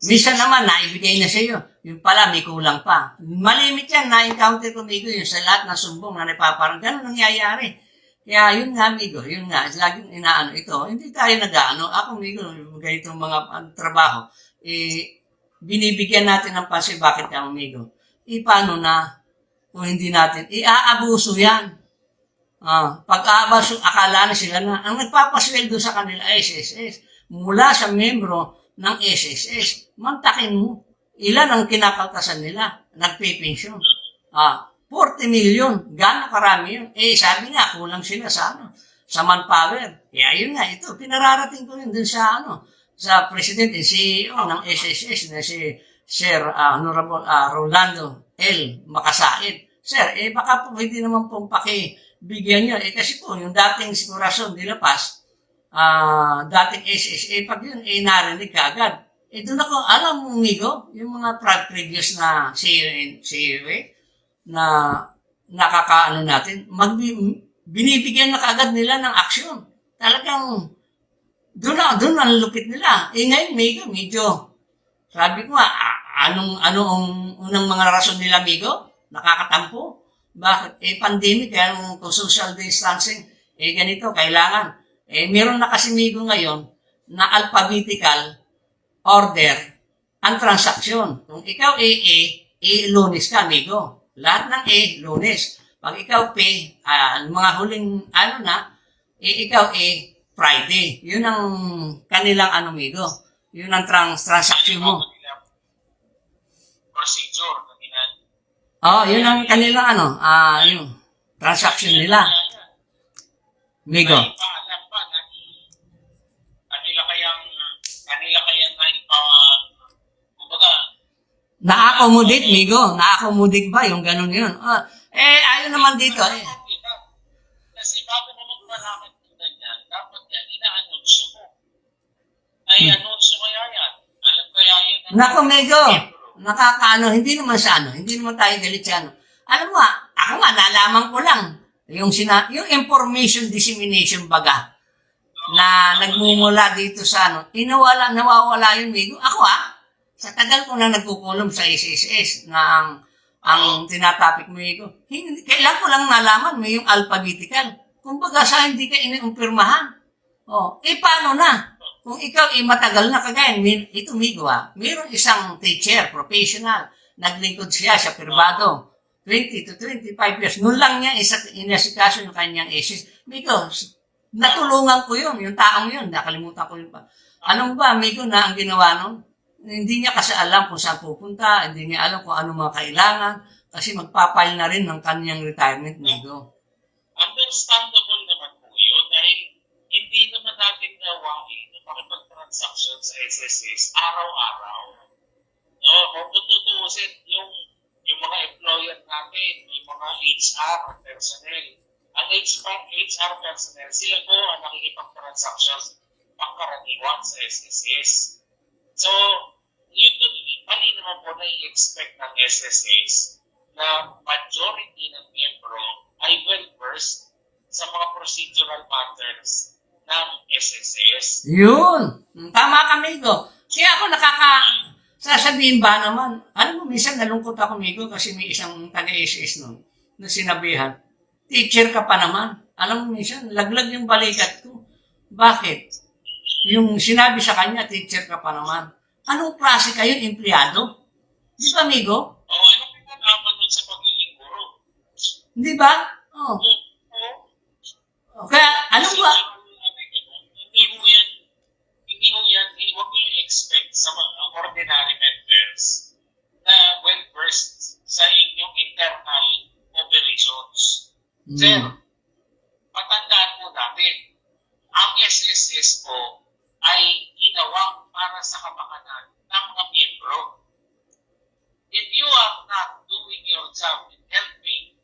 Minsan naman, naibigay na sa iyo. Yung pala, may kulang pa. Malimit yan, na-encounter ko, amigo, yung sa lahat ng sumbong na napaparang ganun nangyayari. Kaya yun nga, amigo, yun nga, laging inaano ito. Hindi tayo nag-ano. Ako, amigo, ganitong mga trabaho, binibigyan natin ng pansin. Bakit ka, amigo? Paano na, kung hindi natin, aabuso yan. Pag-aabuso, akala na sila na, ang nagpapasweldo sa kanila ay SSS. Mula sa membro ng SSS, mantakin mo. Ilan ang kinakaltasan nila? Nagpipensyon. 40 million. Gano'ng karami yun? Sabi nga, kulang sila sa manpower. Kaya yun nga, ito, pinararating ko yun dun sa sa President and CEO ng SSS na si Sir Honorable Rolando L. Makasaid. Sir, baka po hindi naman pong pakibigyan nyo. Kasi po, yung dating Corazon de la Paz, dating SSA, pag yun, narinig ka agad. Doon ako, alam mo, amigo, yung mga previous na CEO na nakakaano natin, binibigyan na kaagad nila ng aksyon. Talagang, doon ang lupit nila. Ngayon, medyo, sabi ko nga, anong unang mga rason nila, amigo? Nakakatampo. Bakit? Pandemic, kung social distancing, ganito, kailangan. Meron na kasi, amigo, ngayon, na alphabetical order ang transaksyon. Kung ikaw Lunes ka, amigo. Lahat ng Lunes. Pag ikaw mga huling ikaw Friday. Yun ang kanilang amigo. Yun ang transaksyon mo. Procedure. Yun ang kanilang yung transaksyon nila. Amigo. Na-accommodate, amigo. Na-accommodate ba yung ganun yun? Ayaw naman dito. Kasi bago mo magmalakad tulad yan, dapat yan, ina-anunsyo mo. Anunsyo kaya yan. Alam kaya yan. Naku, amigo. Nakakaano, hindi naman hindi naman tayo galit sa Alam mo, ako nga, nalaman ko lang. Yung information dissemination baga na nagmumula dito sa nawawala yun, amigo. Ako sa tagal ko na nagkukulong sa SSS na ang tinatapik mo, amigo, kailan ko lang nalaman may yung alphabetical. Kumbaga sa hindi ka inuumpirmahan. Paano na? Kung ikaw matagal na kagaya, ito, amigo, mayroong isang teacher, professional, naglingkod siya sa privado, 20 to 25 years. Noon lang niya inasikaso yung kanyang SS. Amigo, natulungan ko yun, yung taong yun, nakalimutan ko yun pa. Ano ba, amigo, na ang ginawa nun? Hindi niya kasi alam kung saan pupunta, hindi niya alam kung ano mga kailangan, kasi magpapile na rin ng kanyang retirement, amigo. Understandable naman po yun, dahil hindi naman natin gawain na makipag-transaction sa SSS araw-araw. Kung tututusin yung mga employer natin, yung mga HR, personnel, ang HR personnel, sila po ang nakikipag-transactions pangkaraniwan sa SSS. So, yun, mali naman po na i-expect ng SSS na majority ng miyembro ay well-versed sa mga procedural patterns ng SSS. Yun. Tama ka, Migo. Kaya ako sasabihin ba naman, alam mo, minsan nalungkot ako, Migo, kasi may isang taga-SS nun na sinabihan, teacher ka pa naman. Alam mo, minsan, laglag yung balikat ko. Bakit? Yung sinabi sa kanya, teacher ka pa naman. Anong klase kayo, empleyado? Di ba, Migo? Anong pinag-aman nun sa pagiging guro? Di ba? Oh. Kaya, ano ba? Hindi mo yan, huwag mo i-expect sa mga ordinary members na well-versed sa inyong internal operations. Sir, patandaan po natin, ang SSS po ay ginawang para sa kapakanan ng mga miyembro. If you are not doing your job in helping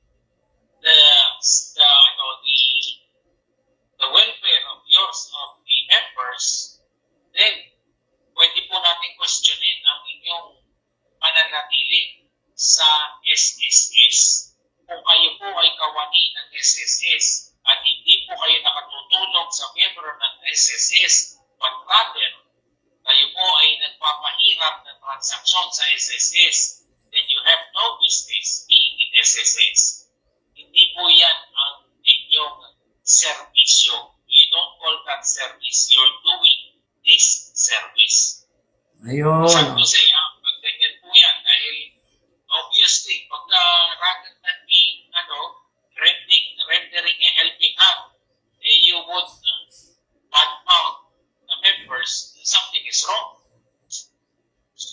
the welfare of the members, then pwede po natin questionin ang inyong pananatili sa SSS. Kung kayo po ay kawani ng SSS at hindi po kayo nakatutulong sa miyembro ng SSS, but rather kayo po ay nagpapahirap ng transaksyon sa SSS, then you have no business being in SSS. Hindi po yan ang inyong servisyo. You don't call that service. You're doing this service. Ayun. Sabi ko sa'yo, ganyan po yan. Dahil obviously, pag rather than being rendering a helping hand, you would badmouth the members, something is wrong.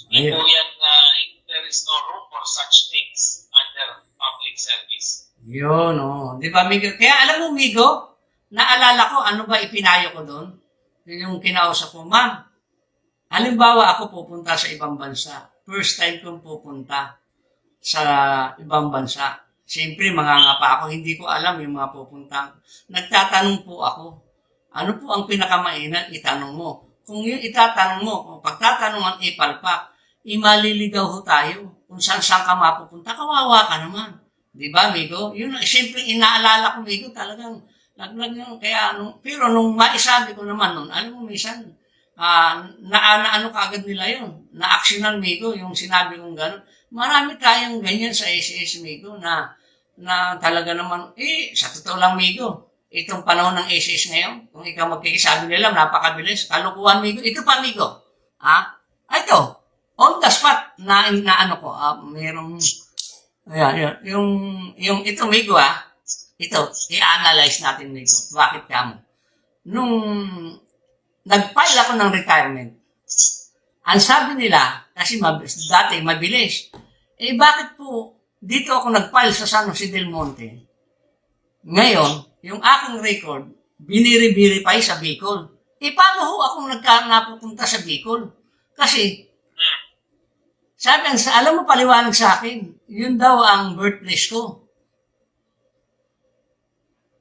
Hindi po yan, there is no room for such things under public service. Yun, oh. Di ba, Migo? Kaya alam mo, Migo, naalala ko, ano ba ipinayo ko doon? Yun yung kinausap ko, ma'am, halimbawa ako pupunta sa ibang bansa. First time kong pupunta sa ibang bansa. Siyempre, mangangapa ako. Hindi ko alam yung mga pupunta. Nagtatanong po ako, ano po ang pinakamainam? Itanong mo. Kung yung itatanong mo, kung pagtatanungan ipalpak, imaliligaw ho tayo. Kung saan ka mapupunta, kawawa ka naman. Di ba, Migo? Yun, siyempre, inaalala ko, Migo, talagang laglag yun. Kaya, pero nung maisabi ko naman nun, alam mo, minsan, ano kagad nila yun. Na-actionan, Migo, yung sinabi kong gano'n. Marami tayong ganyan sa SS, Migo, na talaga naman, sa totoo lang, Migo, itong panahon ng SS ngayon, kung ikaw magkikisabi nila, napakabilis, kalukuhan, Migo. Ito pa, Migo. Ito, on the spot, mayroong, yung ito, Migo, ito, i-analyze natin, Migo. Bakit kamo? Nung nag-file ako ng retirement, ang sabi nila, kasi dati mabilis, bakit po dito ako nag-file sa San Jose del Monte? Ngayon, yung aking record, biniri-verify sa Bicol. Paano ho akong napupunta sa Bicol? Kasi, alam mo, paliwanag sa akin, yun daw ang birthplace ko.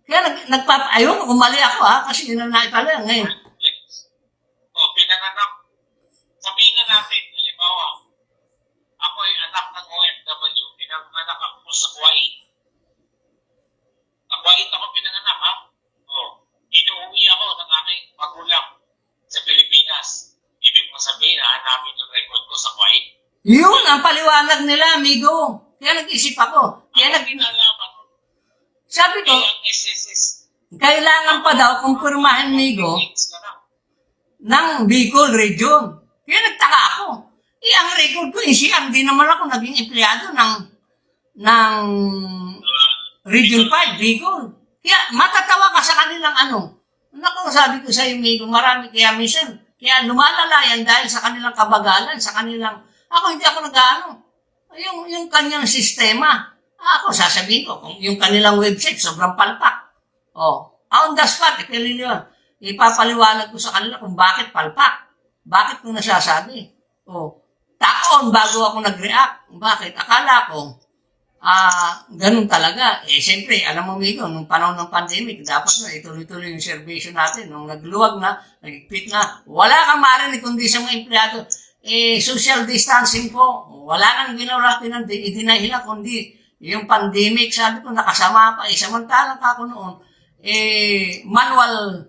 Kaya ayun, umali ako kasi yun ang naipala ngayon. Pinanganak. Sabihin na natin, halimbawa, ako ay anak ng OFW, pinanganak ako sa Kuwait. Sa Kuwait ako pinanganak, ha? Inuwi ako ng aking magulang sa Pilipinas. Ibig mo sabihin, hanapin yung record ko sa Kuwait. Yun ang paliwanag nila, amigo. Kaya nag-isip ako. Sabi ko, kailangan pa daw kumpirmahin, amigo, ng Bicol region. Kaya nagtaka ako. Ang record ko, NCR, di naman ako naging empleyado ng Region 5, Bicol. Kaya matatawa ka sa kanilang Naku, sabi ko sa iyo, amigo, marami kaya minsan. Kaya lumalala yan dahil sa kanilang kabagalan, sa kanilang, hindi ako yung kanyang sistema. Ako, sasabihin ko, kung yung kanilang website, sobrang palpak. On the spot, ipapaliwanag ko sa kanila kung bakit palpak. Bakit ko nasasabi? Taon bago ako nag-react. Bakit? Akala ko, ganun talaga. Siyempre, alam mo, Migo, nung panahon ng pandemic, dapat na ituloy-tuloy yung servisyo natin. Nung nagluwag na, nagigpit na, wala kang marinig kundi sa mga empleyado. Social distancing po. Wala nang ginawa idinahila kundi yung pandemic. Sabi ko, nakasama pa. Samantalang ako noon, manual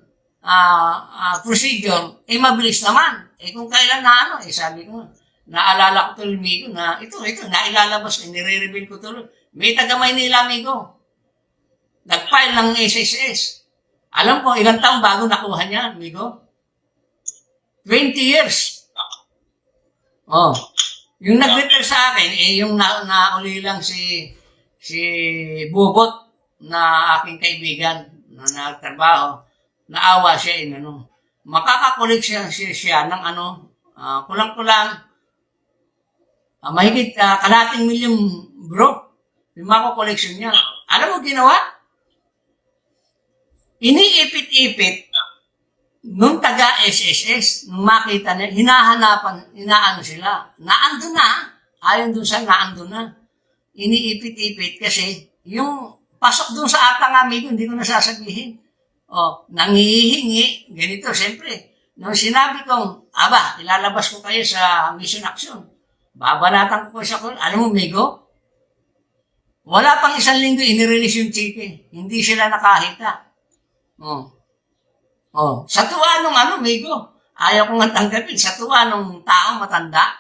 procedure, mabilis naman. Kung kailan na sabi ko, naalala ko tuloy, Migo, na ito, nailalabas ko, nire-reveal ko tuloy. May taga Maynila, Migo. Nag-file ng SSS. Alam ko, ilang taong bago nakuha niya, Migo? 20 years. Oh. Yung nag-refer sa akin, yung nauli lang si Bubot na aking kaibigan na nagtrabaho, naawa siya makakakulik siya ng kulang-kulang mahigit kalating milyong bro, yung mako-collection niya. Alam mo ginawa? Iniipit-ipit nung taga SSS, nung makita niya, inaano sila. Naandun na. Ayon dun sa naandun na. Iniipit-ipit kasi yung pasok dun sa atang amigo, hindi ko nasasabihin. Nangihingi, ganito, siyempre. Nung sinabi kong, ilalabas ko kayo sa mission action. Babanatan ko sa alam mo, Migo? Wala pang isang linggo, inirelease yung chike. Hindi sila nakahita. Sa tuwa nung Migo? Ayaw kong tanggapin. Sa tuwa nung tao matanda.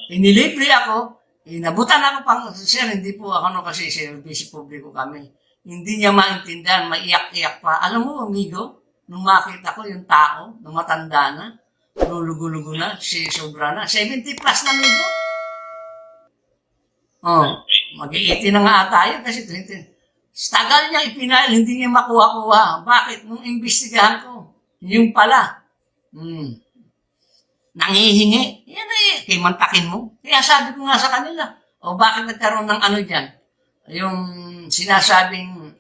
Inilibre ako. Inabutan ako pang, sir, hindi po ako kasi service publiko kami. Hindi niya maintindihan, maiyak-iyak pa. Alam mo, Migo, nung makita ko yung tao, nung matanda na, lulugo-lugo na, sobra na. 70 plus na, Migo. Mag-iiti na nga tayo kasi 20. Tagal niya ipinail, hindi niya makuha-kuha. Bakit? Nung imbestigahan ko, yung pala, nangihingi. Yan kimantakin mo. Kaya sabi ko nga sa kanila, bakit nagkaroon ng dyan? Yung sinasabing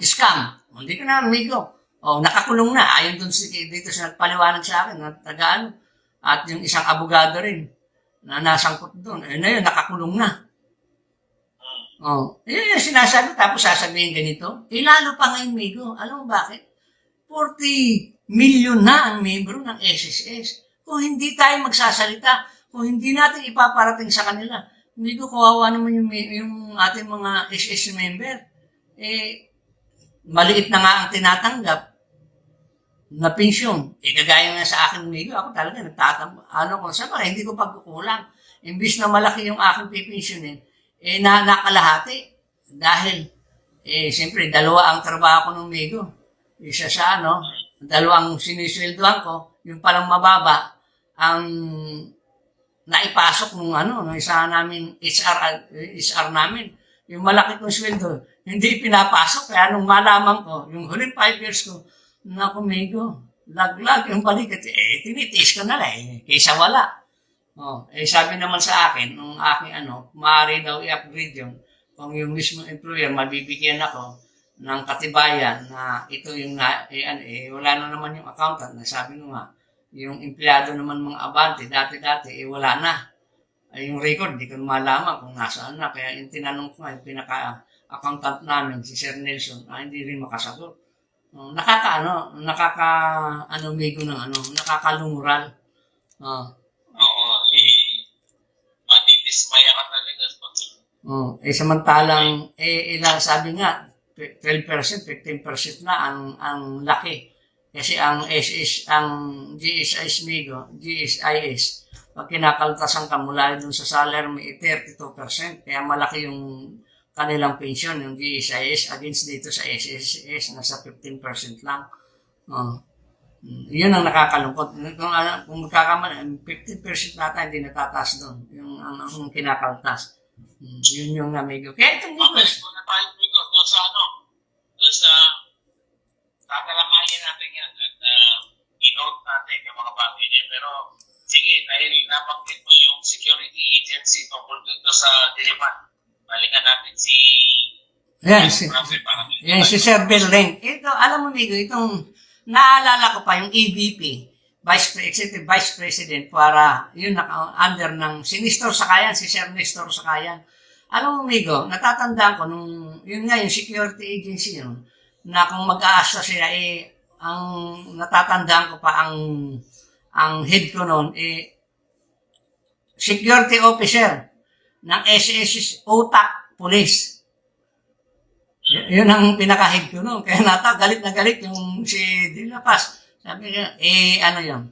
scam. Hindi ko na, Migo. Nakakulong na. Ayon dito sa nagpaliwanag sa akin, na tagaan. At yung isang abogado rin, na nasangkot doon. Yun, nakakulong na. Yun yung sinasabi, tapos sasabihin ganito. Lalo pa ngayon, Migo. Alam mo bakit? 40 million na ang membro ng SSS. Kung hindi tayo magsasalita, kung hindi natin ipaparating sa kanila, Migo, kawawa naman yung ating mga SS member. Maliit na nga ang tinatanggap na pensyon. Kagaya nga sa akin, Migo, ako talaga nagtatampo. Hindi ko pagkukulang. Imbis na malaki yung aking pipensyonin, nakalahati. Dahil, siyempre, dalawa ang trabaho ko ng Migo. Isa sa dalawang sinisweldohan ko, yung palang mababa, ang naipasok nung isa namin, HR namin. Yung malaki kong sweldo, hindi pinapasok. Kaya nung malaman ko, yung huling 5 years ko, naku, Migo, laglag yung balik. Tinitiis ko na lang, kaysa wala. Sabi naman sa akin, nung aking maaari daw i-upgrade yung, kung yung mismo employer, mabibigyan ako ng katibayan na ito yung wala na naman yung accountant na sabi ko nga, yung empleyado naman mga abante, dati-dati, wala na. Yung record, di ko malaman kung nasaan na. Kaya yung tinanong ko nga, yung pinaka-accountant namin, si Sir Nelson, hindi rin makasagot. Migo ng nakakalumural. Madidismaya ka talaga. Samantalang, sabi nga, 12%, 15% na ang laki. Kasi ang GSIS, Migo, GSIS, pag kinakaltasan ka mula dun sa salary, may 32%. Kaya malaki yung kanilang pension, yung GSIS, against dito sa SSS, nasa 15% lang. Yun ang nakakalungkot. Kung magkakamali, 15% nata hindi natataas doon. Yung ang kinakaltas. Yun yung Migo. Kaya itong Migo. Doon sa tatalakayin natin yan at i-note natin yung mga bagay niya. Pero sige, dahil nabanggit mo yung security agency tungkol dito sa Diliman. Balikan natin si si Sir Beleng. Ito, alam mo, Migo, itong naalala ko pa yung EVP, Vice President para yun under ng si Nestor Sakayan, si Sir Nestor Sakayan. Alam mo, Migo, natatandaan ko nung, yun nga, yung security agency yun, na kung mag-aasa sila, ang natatandaan ko pa ang head ko noon, security officer ng SSS Utak Police. Yun ang pinaka-head ko noon. Kaya galit na galit yung si De La Paz. Sabi niya, ano yun?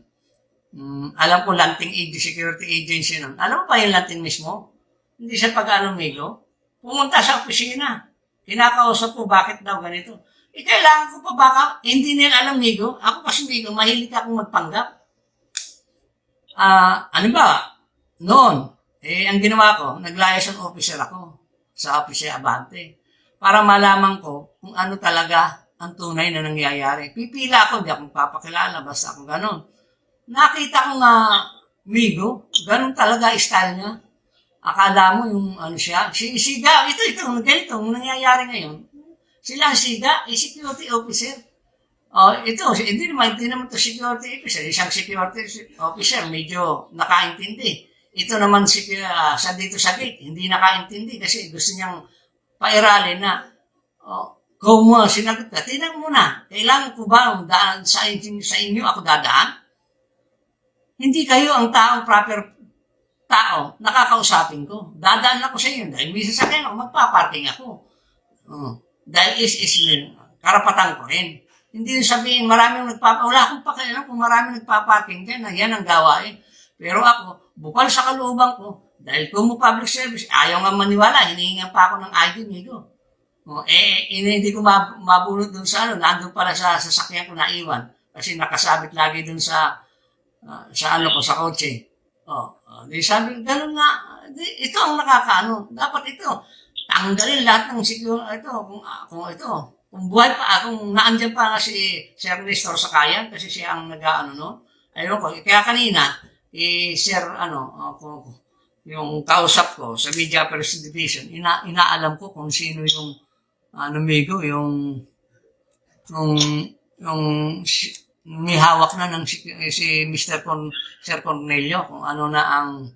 Alam ko, Lanting Security Agency nun. Alam mo pa yung Lanting mismo? Hindi siya pag-ano, Migo. Pumunta sa opisina. Kinakausap ko, bakit daw ganito? Kailangan ko pa baka, hindi nila alam, Migo. Ako kasi, Migo, mahilig akong magpanggap. Ano ba? Noon, ang ginawa ko, nag-liaison officer ako sa Office Abante para malaman ko kung ano talaga ang tunay na nangyayari. Pipila ako, hindi ako magpapakilala, basta ako ganon. Nakita ko nga, Migo, ganon talaga style niya. Akala mo yung ano siya, siga, ito, ganito, nangyayari ngayon. Sila ang siga, security officer. Ito, hindi naman to security officer. Isang security officer, medyo nakaintindi. Ito naman sa dito sa gate, hindi nakaintindi kasi gusto niyang pairalin na, kung mo sinagot ka, tinang muna, kailangan ko ba daan sa inyo ako dadaan? Hindi kayo ang proper tao, nakakausapin ko. Dadaan ako sa inyo dahil may sasakyan ako, magpaparking ako. Dahil is karapatan ko rin. Hindi sabihin maraming wala akong pakialam kung maraming nagpaparking dyan, yan ang gawain. Pero ako, bukal sa kalooban ko, dahil kung mo public service, ayaw nga maniwala, hinihingan pa ako ng ID, Migo. Hindi ko mabunot dun sa nandun pala sa sasakyan ko naiwan. Kasi nakasabit lagi dun sa sa kotse. Di sabi, ganun nga, ito ang nakakaano. Dapat ito, tanggalin lahat ng kung buhay pa, kung naandyan pa si Sir Nestor Sakayan, kasi siya ang nag-ano no. Ayun ko, kaya kanina, Sir, yung kausap ko sa Media Affairs Division, inaalam ko kung sino yung Migo, yung may hawak na ng si Sir Cornelio, kung ano na ang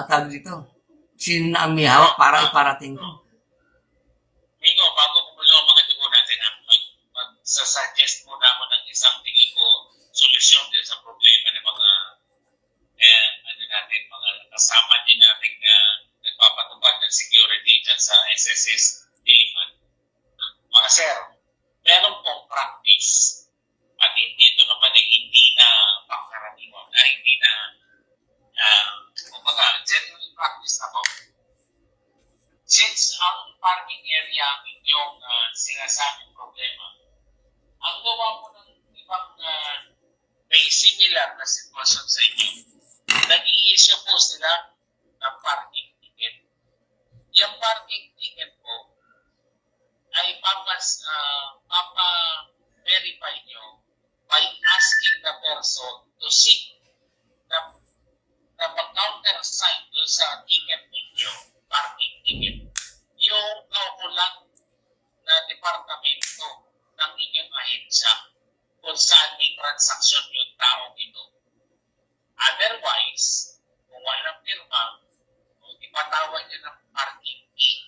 tawag dito. Sino na ang may hawak para iparating ko. Migo, bago kumulo mga dugo natin, mag-suggest muna ako ng isang tingin ko solusyon din sa problema ng mga mga kasama din natin na nagpapatupad ng security dyan sa SSS Diliman. Mga sir, meron pong practice at ito naman ay hindi na pangkaraniwan, na hindi na genuine practice na po. Since ang parking area ang inyong sinasabing problema, ang gawa mo ng ibang may similar na sitwasyon sa inyo, nag-i-issue po sila ng parking ticket. Yung parking ticket po ay papa-verify nyo by asking the person to seek the countersign doon sa ticket ninyo, parking ticket. Yung kaukulang na departamento ng inyong ahensya kung saan may transaksyon yung taong ito. Otherwise, kung walang firma, ipatawag nyo ng parking fee.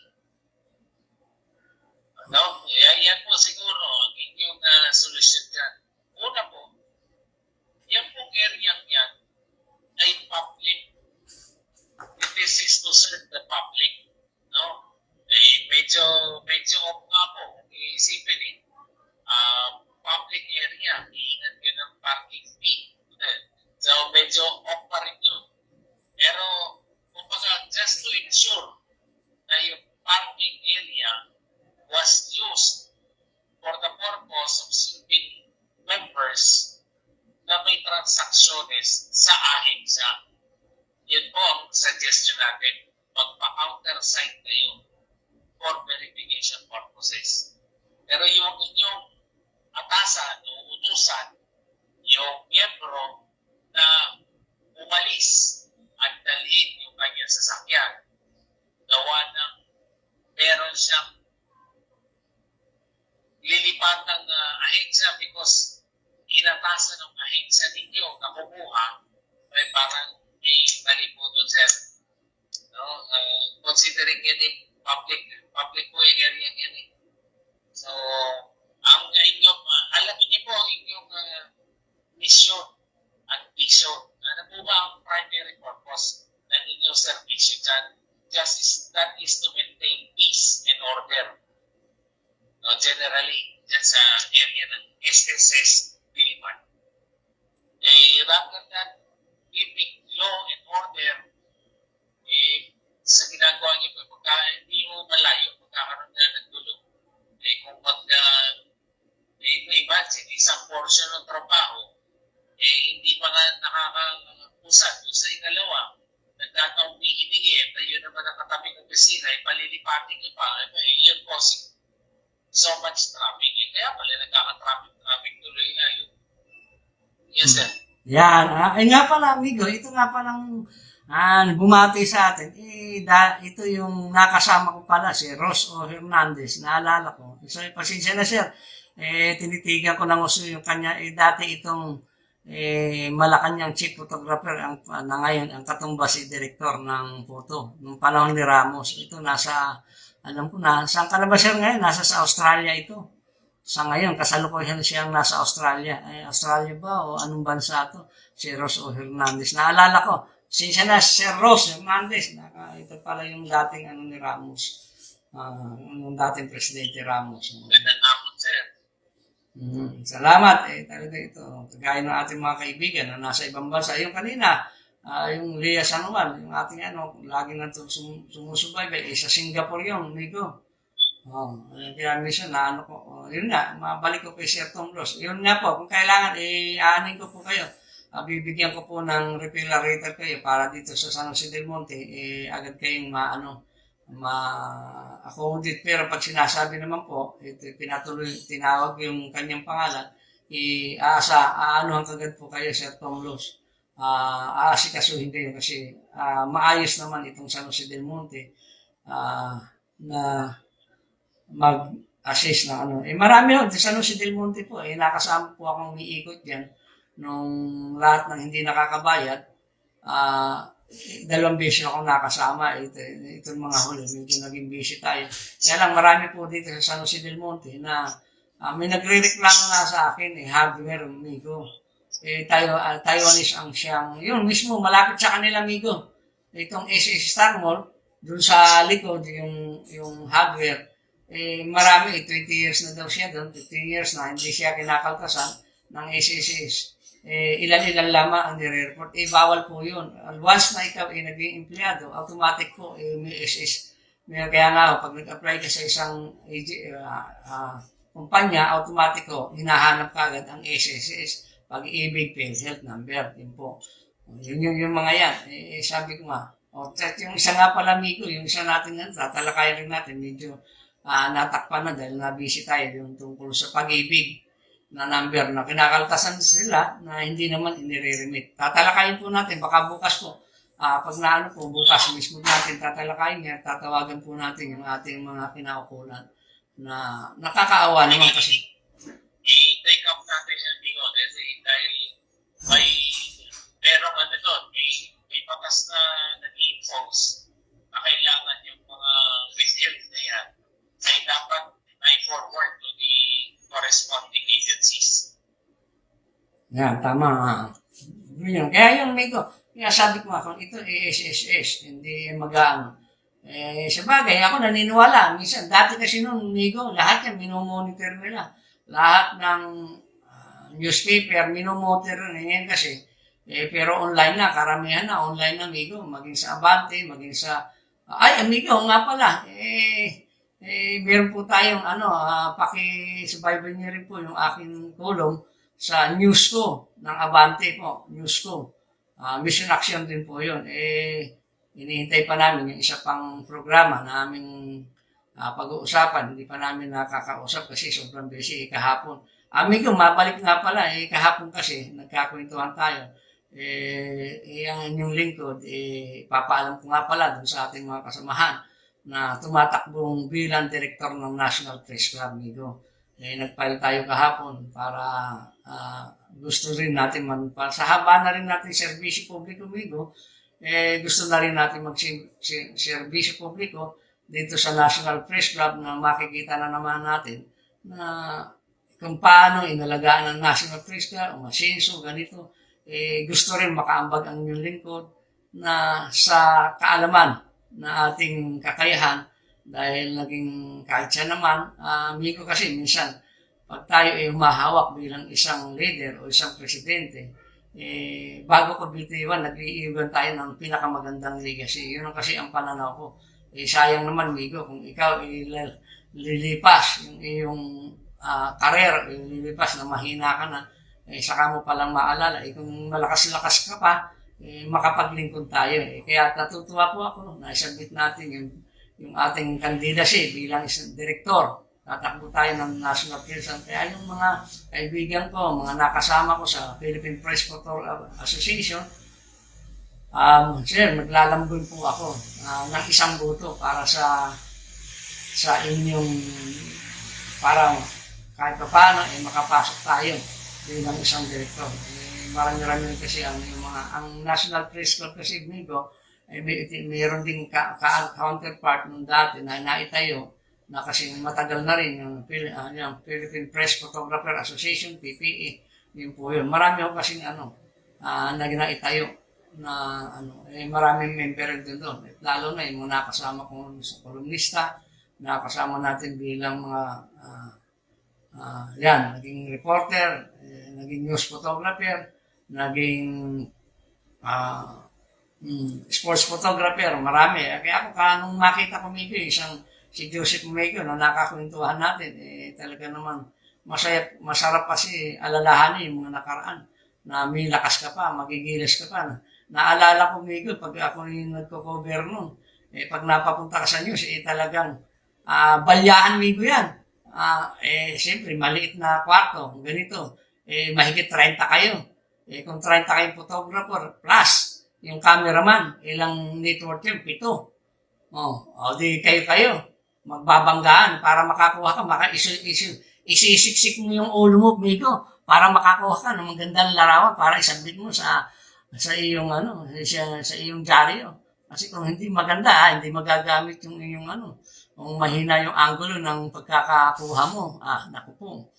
Yan po siguro ang inyong solusyon dyan. Una po, yan pong area yan ay public. It is exclusive to the public. No? Medyo off nga po. Kung iisipin public area, iingat yun ng parking fee. So, medyo off pa rin yun. Pero, kumbaga, just to ensure na yung parking area was used for the purpose of serving members na may transactions sa ahensya. Yun po ang suggestion natin. Magpa-countersign kayo for verification purposes. Pero yung inyong atasan o utusan, yung miyembro na umalis at dalhin yung kanyang sasakyan, gawa ng meron siyang lilipatang ahensya because inatasan ng ahensya ninyo na kumuha, ay parang may mali po doon, sir. Considering yan eh. Public po yung area yan eh. So, ang inyong, alamin niyo po ang inyong mission at vision. Ano po ba ang primary purpose ng inyong servisyo dyan? That is to maintain peace and order. No, generally, dyan sa area ng SSS Diliman. Rather than keeping law and order, sa ginagawa niyo po, pagka hindi mo malayo, pagkakaroon na ng gulo, kung imagine, isang portion ng trabaho, hindi pa nga nakakausap. Yung sa ikalawa, nagkataong hihingi, tayo naman ang katabing opisina, palilipatin niyo pa, yun causing so much traffic. Kaya pala nagkaka-traffic tuloy ngayon. Yes, sir. Yan. Ay nga pala, amigo, ito nga palang bumati sa atin. Ito yung nakasama ko pala, si Rosso Hernandez. Naalala ko. So, pasensya na, sir. Tinitigan ko ng uso yung kanya. Dati itong Malacanang chief photographer na ngayon ang katumbas si director ng photo nung panahon ni Ramos. Ito nasa, alam ko na, saan ka na ba siya ngayon? Nasa sa Australia ito. Sa ngayon, kasalukuyan siyang nasa Australia. Australia ba o anong bansa to? Si Rosso Hernandez. Naalala ko, siya na si Rosso Hernandez. Ito pala yung dating ni Ramos. Yung dating Presidente Ramos. Nandang sir. Salamat. Talaga ito. Kagaya ng ating mga kaibigan na nasa ibang bansa. Yung kanina, yung Lea San Juan, yung ating lagi na ito sumusubaybay. Sa Singapore yun, amigo. Kaya minsan yun nga, mabalik ko kay Sir Tom Ross. Yun nga po, kung kailangan, aanin ko po kayo. Bibigyan ko po ng refrigerator kayo para dito sa San Jose del Monte, agad kayong ma-accommodate. Pero pag sinasabi naman po, tinawag yung kanyang pangalan, aanuhan kagad po kayo, Sir Tom Ross. Aasikasuhin kayo kasi maayos naman itong San Jose del Monte na mag-assist na marami ho, sa San Jose del Monte po, nakasama po akong umiikot dyan nung lahat ng hindi nakakabayad. 2 beses akong nakasama. Itong mga huli, medyo naging busy tayo. Kaya lang, marami po dito sa San Jose del Monte na may nagre-reklamo na sa akin, hardware, amigo. Taiwanese ang siyang, yun mismo, malapit sa kanila, amigo. Itong SS Star Mall, dun sa likod, yung hardware, marami, 20 years na daw siya doon, 15 years na, hindi siya kinakaltasan ng SSS. Ilan-ilan lamang ang nire-report. Bawal po yun. Once na ikaw naging empleyado, automatic po, may SS. Kaya nga, pag nag-apply ka sa isang kumpanya, automatic ko, hinahanap ka agad ang SSS. Pag-ibig, PhilHealth number, yun po. Yung mga yan. Sabi ko nga, yung isa nga pala, amigo, yung isa natin nga, tatalakayan rin natin, medyo natakpan na dahil nabisi tayo yung tungkol sa pag-ibig na number na kinakaltasan sila na hindi naman inire-remit. Tatalakayin po natin, baka bukas po, pag bukas mismo natin tatalakayin niya, tatawagan po natin yung ating mga kinaukulan na nakakaawa naman kasi. I-take up natin yung bigo kasi dahil merong doon, may batas na nag-i-impose na kailangan yung mga withheld na yan ay dapat ay forward to the corresponding agencies. Yan, tama. Yun. Kaya yung amigo, kaya sabi ko nga, kung ito SSS, hindi mag-aano. Sa bagay, ako naniniwala. Minsan, dati kasi nung amigo, lahat yan minomonitor nila. Lahat ng newspaper, minomonitor nila kasi. Pero online na, karamihan na, online na amigo. Maging sa Abante, maging sa... amigo, nga pala. Meron po tayong pakisubaybay niyo rin po yung aking tulong sa news ko ng Abante po, news ko. Mission Action din po yun. Inihintay pa namin yung isa pang programa na aming pag-uusapan. Hindi pa namin nakakausap kasi sobrang busy kahapon. Amigo, mabalik nga pala. Kahapon kasi nagkakwentuhan tayo. Ang inyong lingkod, papaalam ko nga pala dun sa ating mga kasamahan na tumatakbong bilang direktor ng National Press Club, amigo. Nag-file tayo kahapon para gusto rin natin sa haba na rin natin serbisyo publiko, amigo, gusto na rin natin mag-serbisyo publiko dito sa National Press Club na makikita na naman natin na kung paano inalagaan ng National Press Club, umasenso, ganito, gusto rin makaambag ang inyong lingkod na sa kaalaman na ating kakayahan dahil naging kahit siya naman, amigo kasi minsan, pag tayo ay humahawak bilang isang leader o isang presidente, bago ko bitiwan, nag-iiwan tayo ng pinakamagandang legacy. Yun ang kasi ang pananaw ko. Sayang naman, Migo, kung ikaw lilipas yung iyong karer, lilipas na mahina ka na, saka mo palang maalala. Kung malakas-lakas ka pa, makapaglingkod tayo. Kaya natutuwa po ako, naisabit natin yung ating candidacy bilang isang direktor. Tatakbo tayo ng National Press. Kaya yung mga kaibigan ko, mga nakasama ko sa Philippine Press Photographer Association, sir, maglalambon po ako ng isang boto para sa inyong para kahit pa paano makapasok tayo bilang isang direktor. Marami-rami kasi ang National Press Club kasi Migo, mayroon din counterpart nung dati na naitayo na kasi matagal na rin yung Philippine Press Photographer Association, PPA, yun po yun. Marami ako kasi na naitayo na maraming member din doon. Lalo na yung mga nakasama kong kolumnista, nakasama natin bilang mga naging reporter, naging news photographer, naging sports photographer, marami. Kaya ako, nung makita ko si Joseph Mego na nakakwentuhan natin, talaga naman masarap kasi alalahanin yung mga nakaraan na may lakas ka pa, magigilas ka pa. Naalala ko, Mego, pag ako yung nagko-cover nun, pag napapunta ka sa news, talagang balyaan, Mego yan. Siyempre, maliit na kwarto, ganito. Mahigit 30 kayo. Kung 30 kayong photographer, plus yung cameraman, ilang network yun, 7. Di kayo. Magbabanggaan para makakuha ka, isisiksik mo yung ulo mo, Mego, para makakuha ka ng magandang larawan para isabit mo sa iyong sa iyong dyaryo. Kasi kung hindi maganda, hindi magagamit yung iyong kung mahina yung angulo ng pagkakakuha mo, naku po.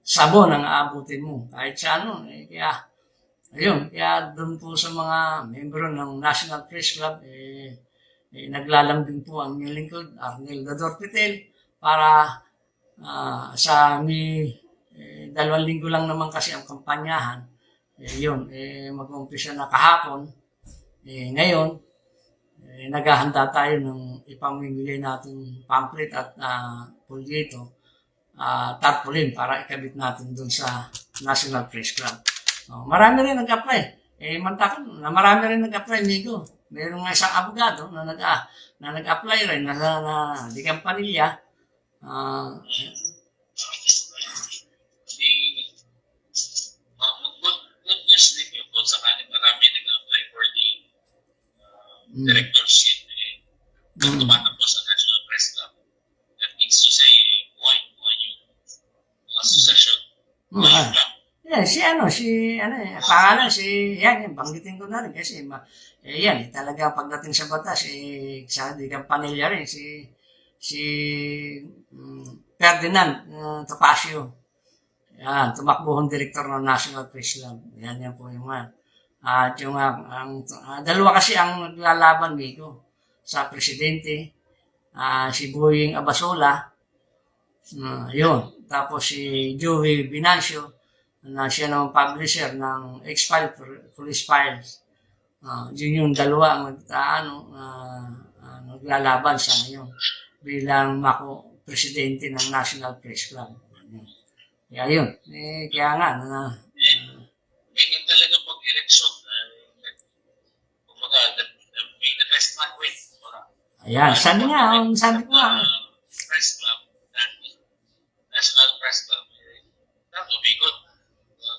Sabon ang aabutin mo. Kahit sa kaya doon po sa mga membro ng National Press Club, naglalambing po ang inyong lingkod, Arnel Dador Pitel, para sa 2 linggo lang naman kasi ang kampanyahan. Mag-umpisa na kahapon. Ngayon, naghahanda tayo ng ipamimigay natin pamphlet at pulyito, tarpaulin para ikabit natin doon sa National Press Club. Marami rin nag-apply. Mantakan na marami rin nag-apply, Migo. Meron nga isang abogado na nag-apply rin na di Campanilla. Good news din yun po sa kanin. Marami nag-apply for the directorship. Tumatakbo sa National Press Club. That means to say, why yung association? Pangalan banggitin ko na rin kasi talaga pagdating sa batas, sa di Campanilla rin, si Ferdinand Topacio. Tumakbuhong direktor ng National Press Club. Yan po yung at yung dalawa kasi ang naglalaban dito sa presidente, si Boying Abasola, yun. Tapos si Joey Binancio, na siya naman publisher ng X-File Police Files. Yun yung dalawa ang naglalaban sa ngayon bilang presidente ng National Press Club. Kaya yun. Kaya nga. Ganyan talaga pag-election. Kumbaga, may the best man win. Ayan. Sabi ko nga. Press Club, National Press Club, that will be good.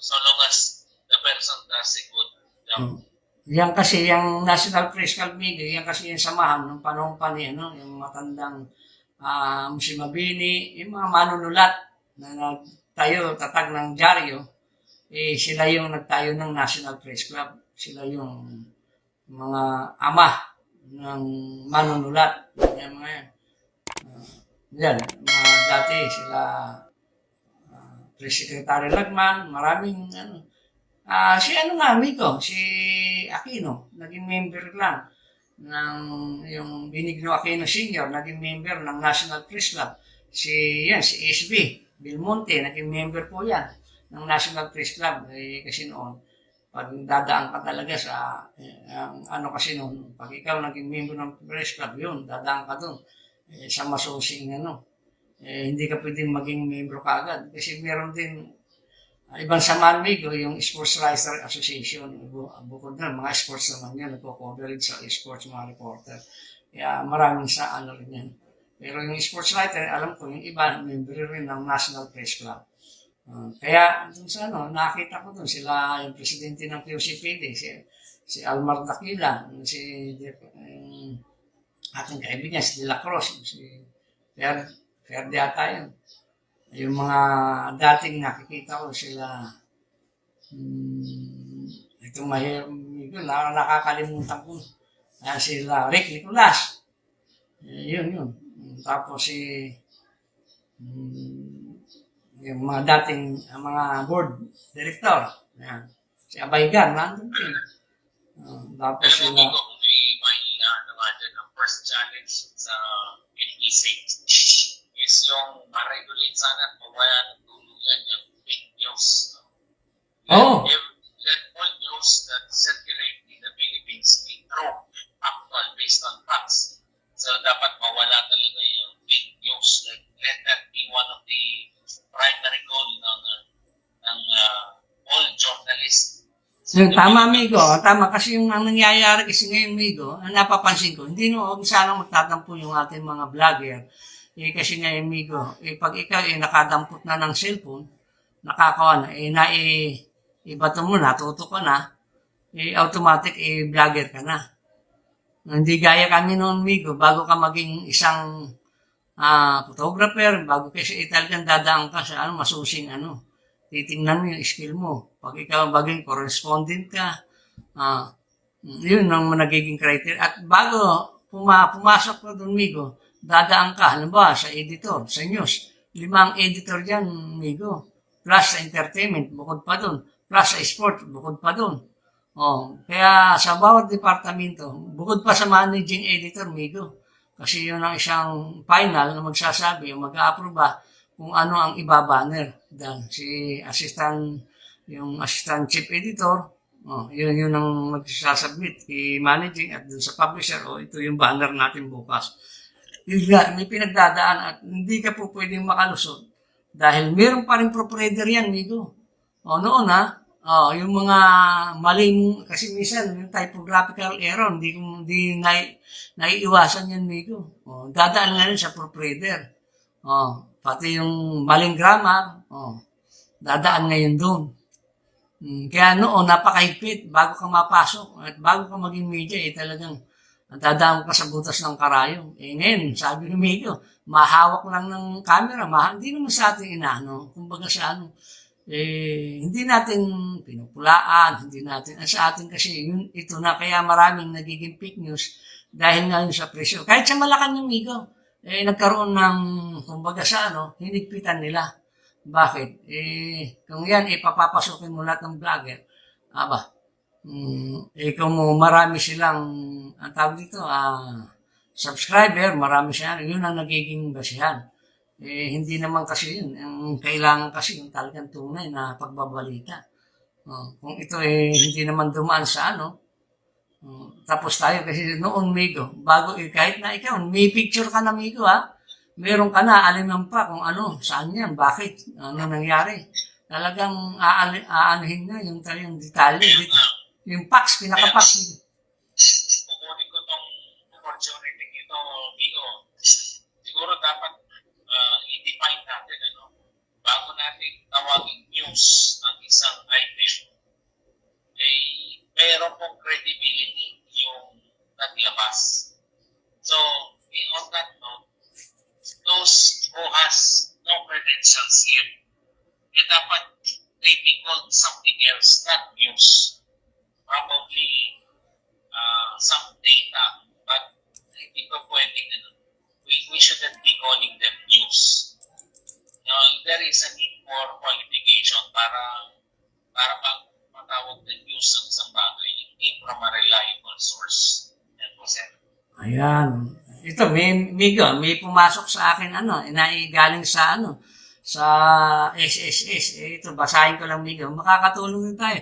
So long as the person does a good job. Yan kasi yung National Press Club Media, yan kasi yung samahan ng panahon pa ni yung matandang si Mabini, yung mga manunulat na nagtayo, tatag ng dyaryo, sila yung nagtayo ng National Press Club. Sila yung mga ama ng manunulat. Yan mga yan. Yan, mga dati sila Press Secretary Lagman, maraming ano. Si ano nga, amigo, si Aquino, naging member lang ng yung Benigno Aquino Sr., naging member ng National Press Club. Si SB Belmonte, naging member po yan ng National Press Club. Kasi noon, pag dadaan ka talaga sa, ano kasi noon, pag ikaw naging member ng Press Club, yun, dadaan ka doon. Sa masusing hindi ka pwedeng maging membro kagad. Kasi meron din ibang samahan migo, yung Sports Writer Association. Bukod na, mga sports naman yan, nagko-coverage sa sports mga reporter. Kaya maraming sa ano rin yan. Pero yung sports writer, alam ko, yung iba, member rin ng National Press Club. Kaya, dun sa nakita ko dun, sila, yung presidente ng QCPD, si Almar Dakila, si ating kaibigan, si De La Cruz, si Ferde ata yun. Yung mga dating nakikita ko sila, itong mahirap, nakakalimutan ko. Sila Rick Nicolas. Yun. Tapos yung mga dating mga board director. Yan. Si Abaygan, nandun din. Tapos sila... ang first challenge sa NEC is yung ma-regulate sana kung wala ng tuluyan yung fake news. Let all news that circulate in the Philippines be true, actual, based on facts. So dapat mawala talaga yung fake news. Let that be one of the primary goal ng all journalists. Tama, amigo. Tama. Kasi yung ang nangyayari kasi ngayon, amigo, ang napapansin ko, hindi sana magtatampo yung ating mga vlogger. Kasi ngayon, amigo, pag ikaw nakadampot na ng cellphone, nakakawa na, ibato mo na, tuto ka na, automatic, vlogger ka na. Hindi gaya kami noon, amigo, bago ka maging isang photographer, bago kasi talagang dadaan ka sa masusing titingnan mo yung skill mo. Pag ikaw baging correspondent ka, yun ang nagiging criteria. At bago pumasok ka doon, Migo, dadaan ka, halimbawa, sa editor, sa news. 5 editor dyan, Migo. Plus sa entertainment, bukod pa doon. Plus sa sport, bukod pa doon. Kaya sa bawat departamento, bukod pa sa managing editor, Migo. Kasi yun ang isang final na magsasabi, mag-a-approve kung ano ang ibabanner. Si yung assistant chief editor, yun ang magsasubmit kay managing at dun sa publisher, ito yung banner natin bukas. May pinagdadaan at hindi ka po pwedeng makalusot dahil meron pa rin proprietor yan, Migo. Noon yung mga maling, kasi minsan yung typographical error, hindi naiiwasan yan, Migo. Dadaan nga rin sa proprietor. Pati yung maling grammar, dadaan ngayon doon. Kaya noon, napakahigpit bago ka mapasok at bago ka maging media, talagang dadaan ka sa butas ng karayom. Ngayon, sabi ng media, mahawak lang ng camera, hindi naman sa atin kumbaga sa hindi natin pinupulaan, hindi natin, sa atin kasi ito na kaya maraming nagiging fake news dahil ngayon sa presyo. Kahit sa Malacanang, amigo, nagkaroon ng, kumbaga sa hinigpitan nila. Bakit? Kung yan, papapasukin mo lahat ng vlogger, kung marami silang, ang tawag dito, subscriber, marami silang, yun ang nagiging basihan. Hindi naman kasi yun. Ang kailangan kasi yung talagang tunay na pagbabalita. Kung ito hindi naman dumaan sa tapos tayo kasi noon, Migo, bago kahit na ikaw, may picture ka na, Migo, meron ka na, aliman pa kung saan yan, bakit, ano nangyari. Talagang aanuhin na yung talagang detalye. Yung fax, pinaka-fax. Kukunin ko tong opportunity ito, Migo. Siguro dapat i-define natin, bago natin tawagin news ng isang item, meron pong credibility yung naglabas. So, on that note, those who has no credentials yet, dapat they be called something else, not news. Probably some data, but hindi pa pwedeng, we shouldn't be calling them news. There is a need for qualification para matawag na news ng isang bagay, hindi from a reliable source. Yan po, sir. Ayan. Ito, may pumasok sa akin, galing sa, sa SSS. Ito, basahin ko lang, Migo. Makakatulong din tayo.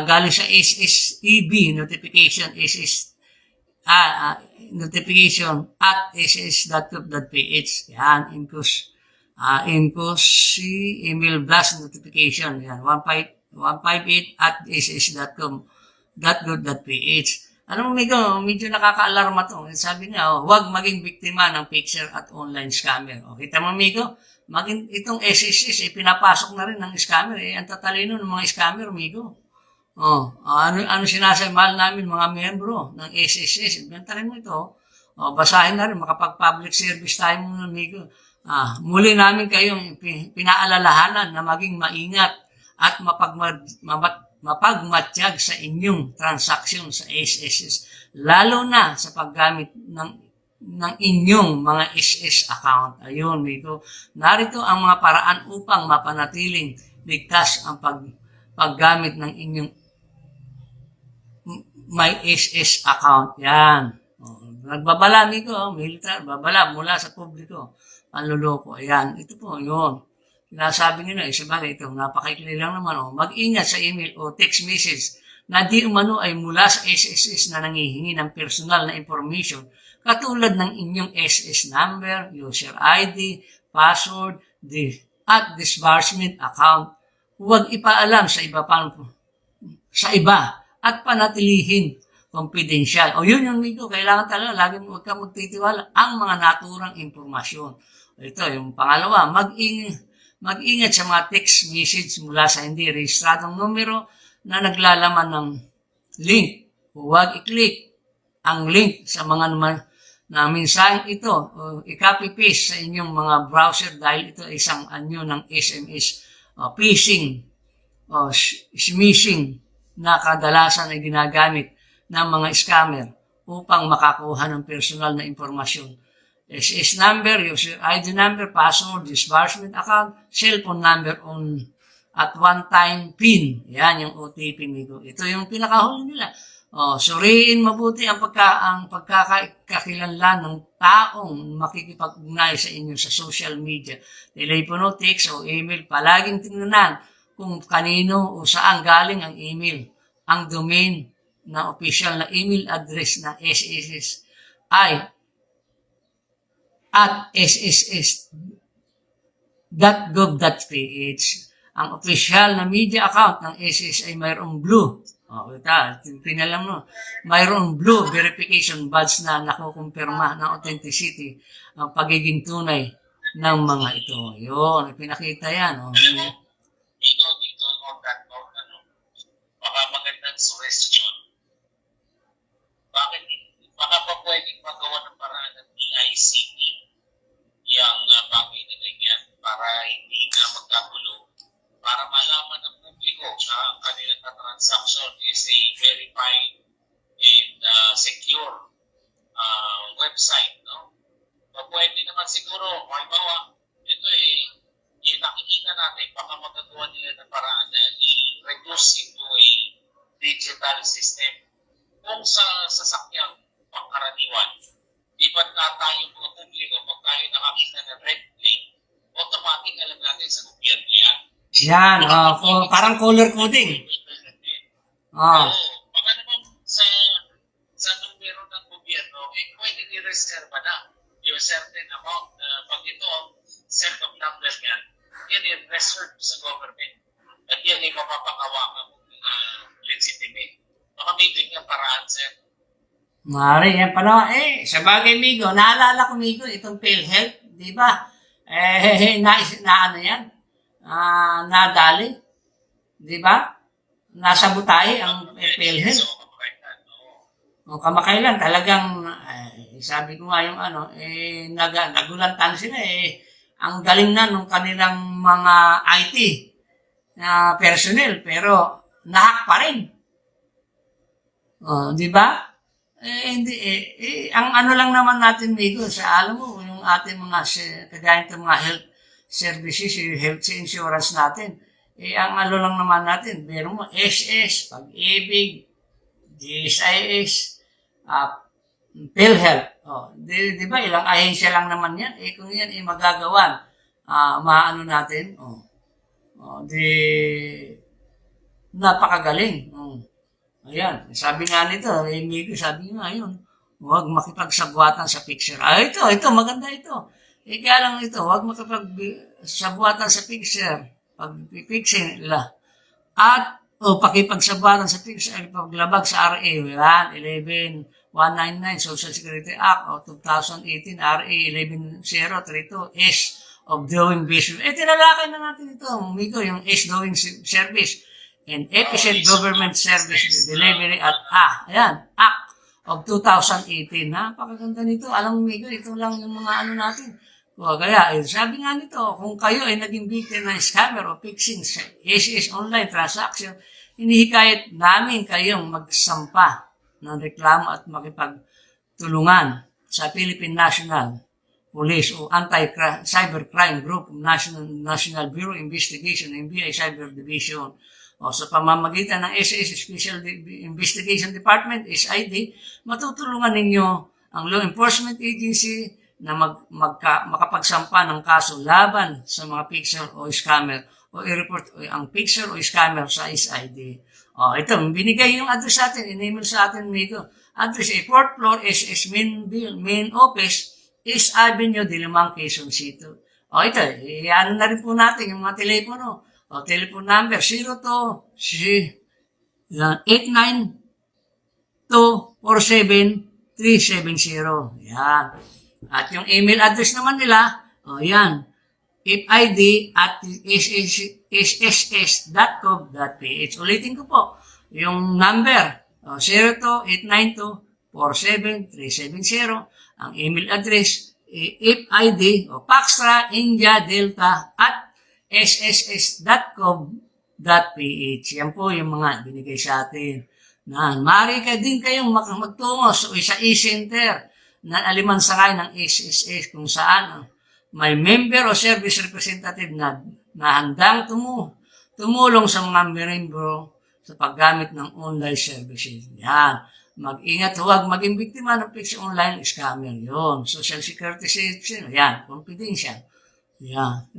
Galing sa SSEB, notification, notification at ss.gov.ph. Yan, IMCOS email blast notification. Yan, 158 at ss.gov.ph. Alam mo, medyo nakaka-alarma to. Sabi niya, huwag maging biktima ng picture at online scammer. O, kita mo, Migo, itong SSS, pinapasok na rin ng scammer. Ang tatalino ng mga scammer, Migo. Ano sinasabi, mahal namin mga miyembro ng SSS. Inventarin mo ito. Basahin na rin, makapag-public service tayo muna, Migo. Muli namin kayong pinaalalahanan na maging maingat at mapagmatyag sa inyong transaksyon sa SSS, lalo na sa paggamit ng inyong mga SS account. Ayun, Migo. Narito ang mga paraan upang mapanatiling ligtas ang paggamit ng inyong my SS account. Yan. Nagbabala, Migo. Militar, babala mula sa publiko. Panluloko. Ayan. Ito po, yun. Sinasabi nyo na, sabagay ito, napakaikli lang naman. Mag-ingat sa email o text message na di umano ay mula sa SSS na nangihingi ng personal na information katulad ng inyong SS number, user ID, password, at disbursement account. Huwag ipaalam sa iba at panatilihin confidential. Yun yung, Migo, kailangan talaga lagi huwag ka magtitiwala ang mga naturang impormasyon. Ito, yung pangalawa, mag-ingat sa mga text message mula sa hindi rehistradong numero na naglalaman ng link. Huwag i-click ang link sa mga na mensaheng ito o i-copy-paste sa inyong mga browser dahil ito ay isang anyo ng SMS phishing o smishing na kadalasan ay ginagamit ng mga scammer upang makakuha ng personal na impormasyon. SS number, user ID number, password, disbursement account, cellphone number at one-time PIN. Yan yung OTP, Migo. Ito yung pinakahuli nila. Suriin mabuti ang pagkakakilanlan ng taong makikipag-ugnay sa inyo sa social media, telepono, text o email. Palaging tingnan kung kanino o saan galing ang email. Ang domain na official na email address na SSS ay at sss.gov.ph. Ang official na media account ng SSS ay mayroong blue. Pinalam mo. Mayroong blue verification badge na nakukumpirma ng authenticity ang pagiging tunay ng mga ito. Yun, pinakita yan. Dito on that note, baka magandang suggestion. Baka pa pwedeng magawa ng paraan ng DICT yung bagay nila yan para hindi na magkagulo, para malaman ng publiko na ang kanilang transaction is a verified and secure website, no? Pwede naman siguro, halimbawa, ito yung nakikita natin, baka magagawa nila ng paraan na i-reduce into a digital system. Kung sa sasakyang pangkaraniwan, di ba tayo mga publiko, pag tayo nakakita ng red plate, automatic alam natin sa gobyerno yan. Yan, parang color coding. Baka naman sa numero ng gobyerno, pwede i-reserve na yung certain amount pag ito, set of number yan, yan i-reserve sa government. At yan ay mapapangawakan legitimate. Baka may ganyan paraan, sir. Mari, yan pa sa bagay, Migo, naalala ko, Migo, itong PhilHealth, di ba? Nadali, di ba? Nasabutahe ang PhilHealth. Kamakailan, talagang, sabi ko nga yung nagulantan sila, ang galing na nung kanilang mga IT na personnel, pero nahack pa rin. Di ba? Hindi ang ano lang naman natin, Migo, sa alam mo, yung ating mga, kagaya ng mga health services, yung health insurance natin, ang ano lang naman natin, meron mo, SS, Pag-ibig, DSIS, PhilHealth. Di ba, ilang ahensya lang naman yan. Kung yan, magagawan, maano natin, di, napakagaling. Ayan, sabi nga nito, Miko, sabi nga yun, huwag makipagsabwatan sa picture. Ito, maganda ito. Kaya lang ito, huwag makipagsabwatan sa picture. Pag-picture nila. At, pakipagsabwatan sa picture ay paglabag sa RA, yan, 11199, Social Security Act, 2018, RA 11032, S of doing business. Tinalakay na natin ito, Miko, yung S doing service and efficient government service delivery at Act of 2018. Napakaganda nito. Alam mo, Miguel, ito lang yung mga ano natin. Kaya, sabi nga nito, kung kayo ay naging victim ng scammer o phishing sa SS online transaction, hinihikayat namin kayong magsampa ng reklamo at makipagtulungan sa Philippine National Police o Anti-Cybercrime Group, National Bureau Investigation, NBI Cyber Division, sa pamamagitan ng SS Special Investigation Department, SID, matutulungan ninyo ang law enforcement agency na makapagsampa ng kaso laban sa mga pixel o scammer o i-report ang pixel o scammer sa SID. Ito, binigay yung address sa atin, in-email sa atin dito. Address ay 4th floor, SS main office, East Avenue, Diliman, Quezon City. Ito, ano na rin po natin yung mga telepono. Telephone number 02-89-247-370. Yan. At yung email address naman nila, yan, fid@sss.gov.ph. Ulitin ko po, yung number, 02-89-247-370. Ang email address, fid, Paxtra India Delta at sss.gov.ph. Yan po yung mga binigay sa atin. Maaari ka din kayong magtungo sa e-center na alimansakay ng SSS kung saan may member o service representative na handang tumulong sa mga membro sa paggamit ng online services. Yan. Mag-ingat, huwag maging biktima ng phishing online scammer. Yun. Social Security System. Yan. Confidential. Yan.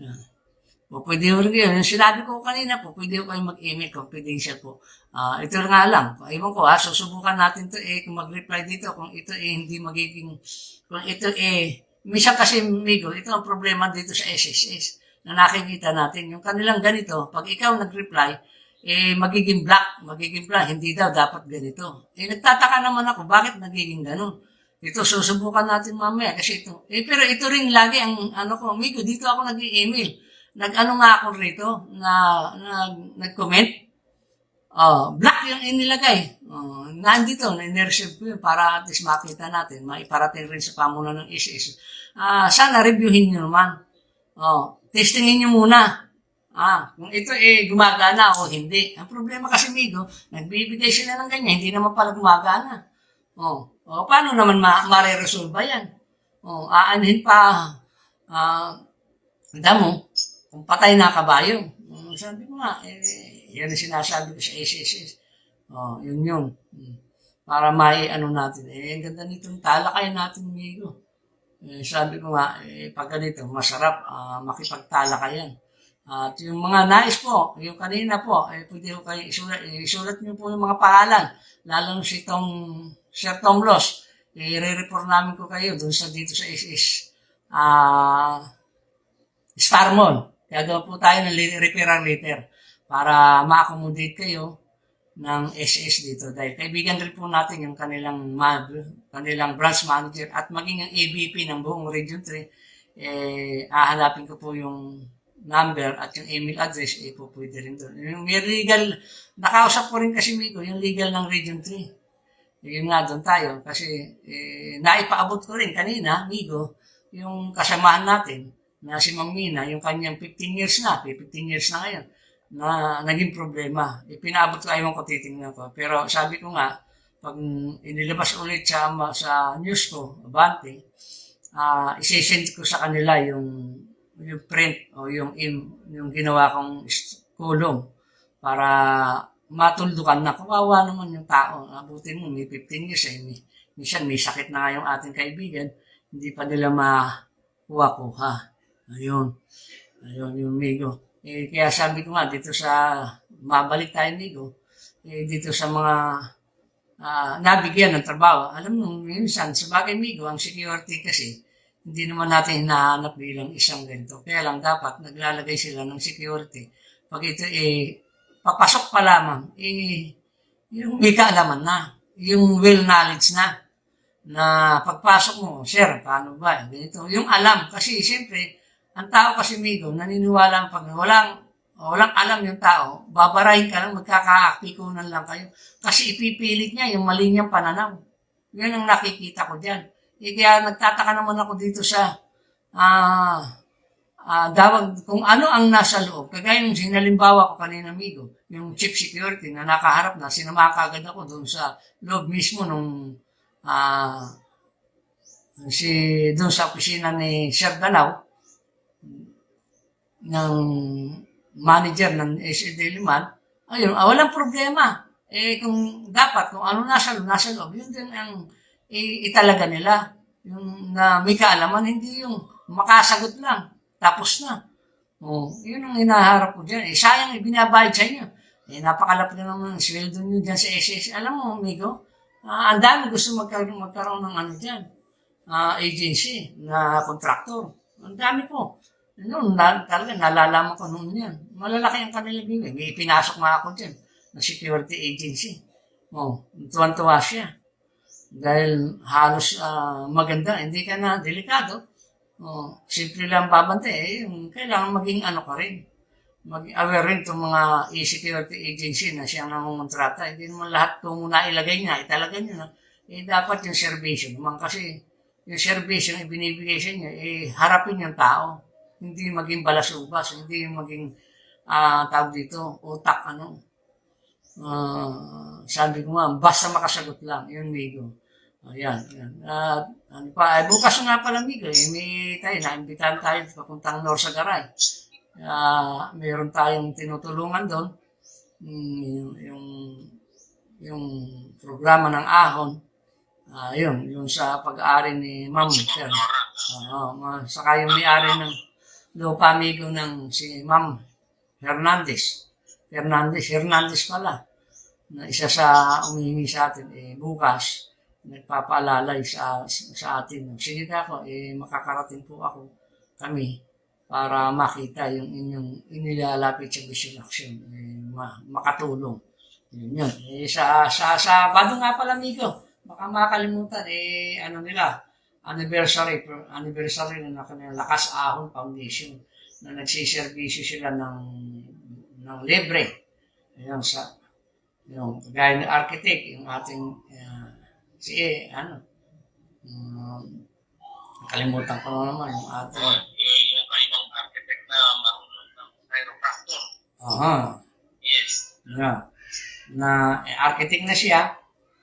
Pwede rin yun. Yung sinabi ko kanina po, pwede ko kayo mag-email, confidential po. Ito nga lang. Ewan ko susubukan natin to kung mag-reply dito, kung ito hindi magiging, kung ito minsan kasi, Migo, ito ang problema dito sa SSS na nakikita natin. Yung kanilang ganito, pag ikaw nag-reply, magiging black, hindi daw dapat ganito. Nagtataka naman ako, bakit nagiging ganun? Ito, susubukan natin mamaya kasi ito. Pero ito rin lagi ang Migo, dito ako nag-email. Nag-ano nga ako rito, nag-comment. Black yung inilagay. Nandito, na-receive ko yun para at least makita natin, maiparating rin sa pamunan ng SS. Sana reviewin nyo naman. Testingin nyo muna. Kung ito gumagana o hindi. Ang problema kasi, Migo, nagbibigay sila ng ganyan, hindi naman pala gumagana. Paano naman ma-resolve yan? Aanhin pa, damo, kung patay na kabayo. Sabi ko nga, yan ang sinasabi ko sa SSS. Yun. Para ano natin. Ang ganda nitong talakayan natin, Migo. Sabi ko nga, pag ganito, masarap makipagtalakayan. At yung mga nais po, yung kanina po, pwede ko kayo isulat niyo po yung mga pangalan. Lalo si Sir Tom Los. I-report namin ko kayo dito sa SS. Star Mall. Gagawa po tayo ng referral letter para ma-accommodate kayo ng SS dito. Dahil kaibigan rin po natin yung kanilang branch manager at maging ang AVP ng buong Region 3. Hahanapin ko po yung number at yung email address, po pwede rin doon. Yung legal, nakausap ko rin kasi Migo, yung legal ng Region 3. Yung nga doon tayo kasi naipaabot ko rin kanina, Migo, yung kasamahan natin na si Ma'am Mina, yung kanyang 15 years na ngayon, na naging problema. Pinaabot ko, ayaw ko titingnan ko. Pero sabi ko nga, pag inilabas ulit sa news ko, Abante, isesend ko sa kanila yung print o yung ginawa kong kulong para matuldukan na kawawa naman yung tao. Abutin mo, may 15 years minsan may sakit na nga yung ating kaibigan, hindi pa nila makuha-kuha. Ayun. Ayun, yung Migo. Kaya sabi ko nga, dito mabalik tayo, Migo, dito sa mga nabigyan ng trabaho. Alam mo, minsan, sa bagay, Migo, ang security kasi, hindi naman natin hinahanap bilang isang ganito. Kaya lang dapat naglalagay sila ng security. Pag ito papasok pa lamang, yung may kaalaman na, yung well knowledge na pagpasok mo, sir, paano ba? Ganito. Yung alam, kasi siyempre, ang tao kasi, Migo, naniniwala pag walang alam yung tao, babarahin ka lang, magkakaakikunan lang kayo. Kasi ipipilit niya yung mali niyang pananaw. Yan ang nakikita ko dyan. Kaya nagtataka naman ako dito sa dawag kung ano ang nasa loob. Kagaya yung sinalimbawa ko kanina, Migo, yung chief security na nakaharap na, sinama kagad ako doon sa loob mismo nung doon sa opisina ni Sir Dalaw, ng manager ng SED Liman, ayun, walang problema. Kung dapat, kung ano nasa loob, yun din ang italaga nila. Yung na may kaalaman, hindi yung makasagot lang. Tapos na. Yun ang hinaharap ko dyan. Sayang, binabayad sa inyo. Napakalapit na naman ang sweldo nyo dyan sa SS. Alam mo, amigo, ang dami gusto magkaroon ng ano dyan, agency na contractor. Ang dami po. Noon, talaga, nalalaman ko noon yan. Malalaki ang kanila bigay. May pinasok nga ako dyan na security agency. Tuwan-tuwa siya. Dahil halos maganda, hindi ka na delikado. Simple lang babante. Kailangan maging ano ka rin. Maging aware rin itong mga security agency na siyang nangungontrata. Hindi naman lahat kung nailagay niya, italaga niya na. Dapat yung servisyo naman kasi yung servisyo na ibinibigay sa inyo, harapin yung tao. Hindi maging balasubas, hindi maging tawag dito, utak, sabi ko nga, basta makasagot lang, yun, Migo. Ayan. Bukas nga pala, Migo, naimbitahan tayo papuntang Norsagaray. Mayroon tayong tinutulungan doon, yung programa ng ahon, yung sa pag-aari ni Ma'am. Saka yung may-ari ng lupa, Migo, ng si Ma'am Hernandez pala, na isa sa umihingi sa atin, bukas, nagpapaalalay sa atin. Sige ako, makakarating po kami, para makita yung inyong inilalapit sa Vision Action, makatulong. Yun. Sa Bado nga pala, Migo, baka makalimutan, anniversary na kanilang Lakas Ahon Foundation na nagsiservisyo sila ng libre. Ayun, yung kagaya ng architect, yung ating kalimutan ko naman yung ating yung ibang architect na marunong ng chiropractor. Yes. Yeah. Na architect na siya,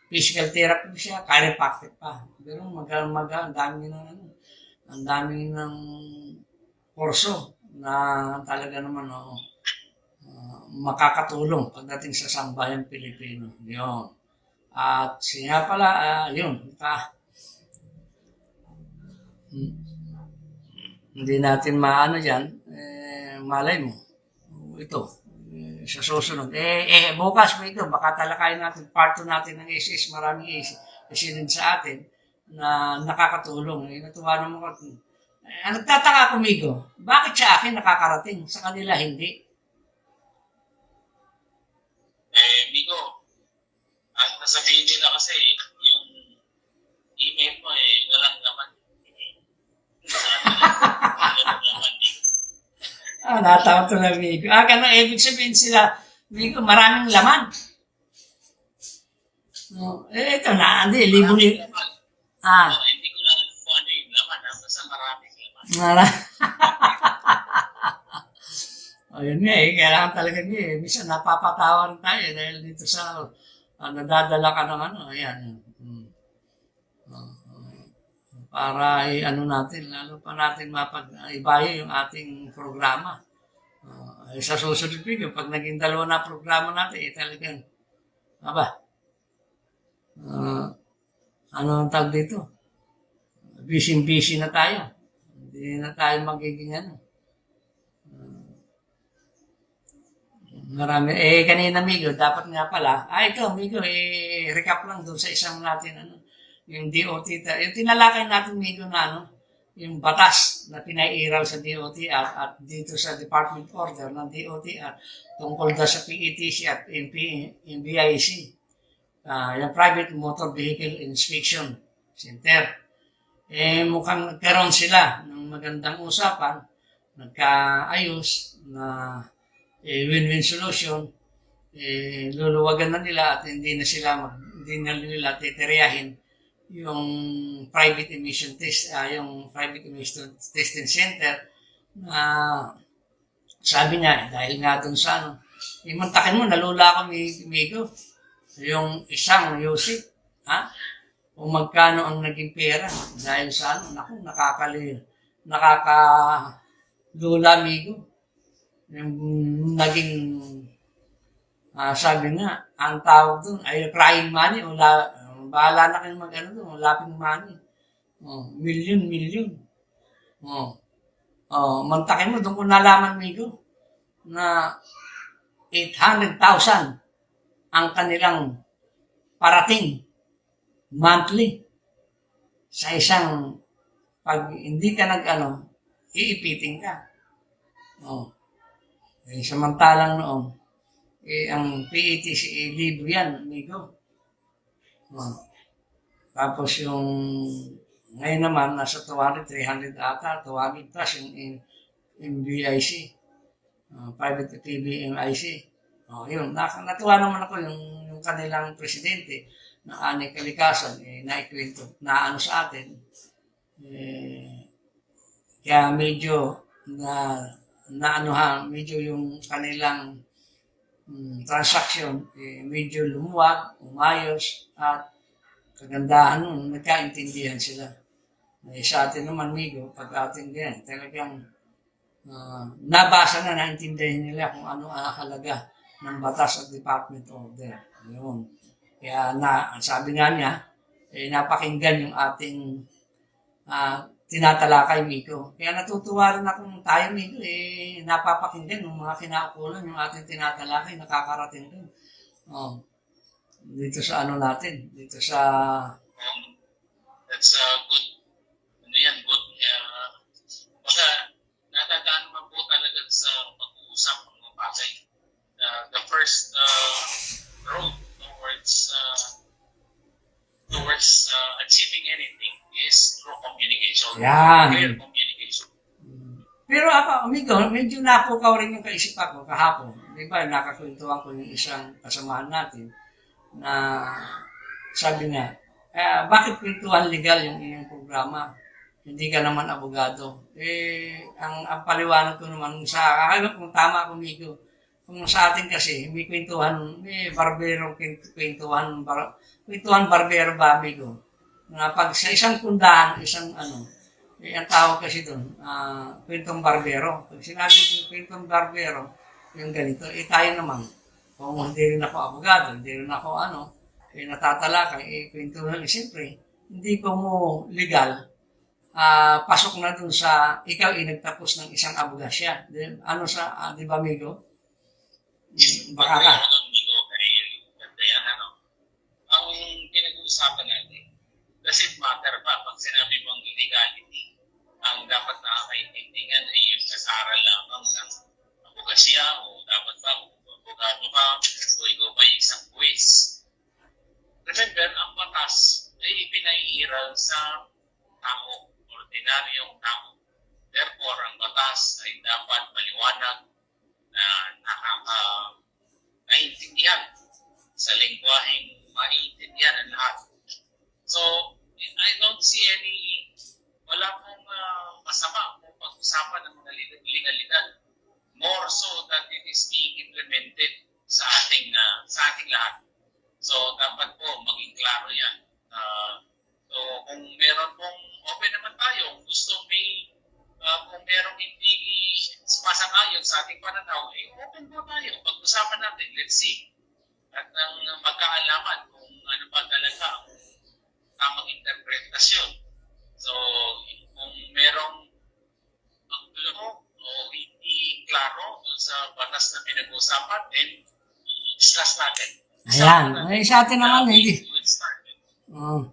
physical therapy siya, chiropractic pa. Pero ang dami ng kurso na talaga naman makakatulong pagdating sa sambayan Pilipino. Yun. At siya pala, hindi natin maano dyan, malay mo, ito, sa susunod. Bukas may ito, baka talakayin natin, part 2 natin ng SS, maraming SS, kasi din sa atin, na nakakatulong. Natuwa naman ko. Nagtataka ako, Migo, bakit sa akin nakakarating, sa kanila hindi? Migo, ang nasabihin nila kasi, yung email mo walang naman. Natawa to na, Migo. Ganun, ibig sabihin sila, Migo, maraming laman. Ito na, libo-libo. Hindi ko lang kung ano yung laman, basta maraming laman. Ayun nga kailangan talaga minsan napapatawa rin tayo dahil dito sa nadadala ka ng ano, ayan. Para ano natin, lalo pa natin mapag-ibayo yung ating programa. Sa susunod video, pag naging dalawa na programa natin, talagang, aba, ano ang tawag dito? Busy-busy na tayo. Hindi na tayo magiging ano. Marami. Kanina, Migo, dapat nga pala. Ito, Migo, recap lang doon sa isang natin, ano, yung DOT. Yung tinalakay natin, Migo, na ano, yung batas na pinairal sa DOTR at dito sa Department Order ng DOTR tungkol daw sa PETC at MBIC. Yung Private Motor Vehicle Inspection Center. Mukhang nagkaroon sila ng magandang usapan, nagkaayos na win-win solution, luluwagan na nila at hindi na nila titiryahin yung private emission test, yung private emission testing center na sabi niya, dahil nga dun sa ano, mantakin mo, nalula ako, Migo, yung isang Yusik, kung magkano ang naging pera dahil sa ano, naku, nakakalula, Migo. Yung naging, sabi nga, ang tawag doon ay crying money o bahala na kayo mag-ano doon, laughing money. Million. Mantakin mo, doon ko nalaman, Migo, na 800,000 ang kanilang parating monthly sa isang pag hindi ka nag-ano, iipiting ka. Samantalang noon, ang PETC, libo yan, Migo. Tapos yung, ngayon naman, nasa 200, 300 ata, 200 plus yung MBIC, private PBMIC. Yun, natuwa naman ako yung kanilang presidente na Ani Kalikasan, naikwento, na ano sa atin. Kaya medyo medyo yung kanilang transaction, medyo lumuwag, umayos, at kagandahan nun, nagkaintindihan sila. Sa atin naman, Migo, pag atin ganyan, talagang nabasa na, naintindihan nila kung ano ang halaga ng batas at department order. Yun. Kaya sabi nga niya, napakinggan yung ating tinatalakay, Migo. Kaya natutuwa rin akong tayo, Migo, napapakinggan yung mga kinaukulan, yung ating tinatalakay, nakakarating rin. Dito sa ano natin, dito sa... That's good. Good. Baka natadaan man po talaga sa pag-uusap ng mga bagay. The first road towards achieving anything is through communication. Yan. Clear communication. Pero ako, Amigo, medyo napukaw rin yung kaisipan ko kahapon. Di ba, nakakwentuhan ko yung isang kasamahan natin na sabi nga, bakit kwentuhan legal yung inyong programa? Hindi ka naman abogado. Ang paliwanag ko naman sa, kung tama ako, Amigo, kung sa atin kasi, may kwentuhan, barbero, kwentuhan barbero ba, Amigo? Na pag sa isang kundahan, isang ano, ang tawag kasi doon, kwentong barbero. Pag sinabi ko kwentong barbero, yung ganito, tayo naman, kung hindi rin ako abogado, hindi rin ako natatalakay, kwentuhan, siyempre, hindi ko mo legal, pasok na dun sa, ikaw nagtapos ng isang abogasya. Ano sa, di ba, Amigo? Baka ka. Ang pinag-uusapan natin, does it matter ba pag sinabi mong illegality, ang dapat nakakaintindihan ay yung kasaral lamang ng abogasya o dapat ba abogado ka o ikaw ba isang buwis? Remember, ang batas ay pinaiiral sa tao, ordinaryong tao. Therefore, ang batas ay dapat maliwanag na naiintindihan sa lengguwaheng maiintindihan ng lahat. So, I don't see wala pong masama kung pag-usapan ng mga legalidad. More so that it is being implemented sa ating lahat. So, meron pong open naman tayo. Gusto may, kung merong hindi sumasang-ayon sa ating pananaw, open po tayo. Pag-usapan natin, let's see. At nang magkaalaman kung ano ba talaga ang tamang interpretasyon. So, kung merong ang gulo o hindi klaro dun sa batas na pinag-usapan, then discuss natin. Ayan. Ay, sa atin naman, hindi. Oh.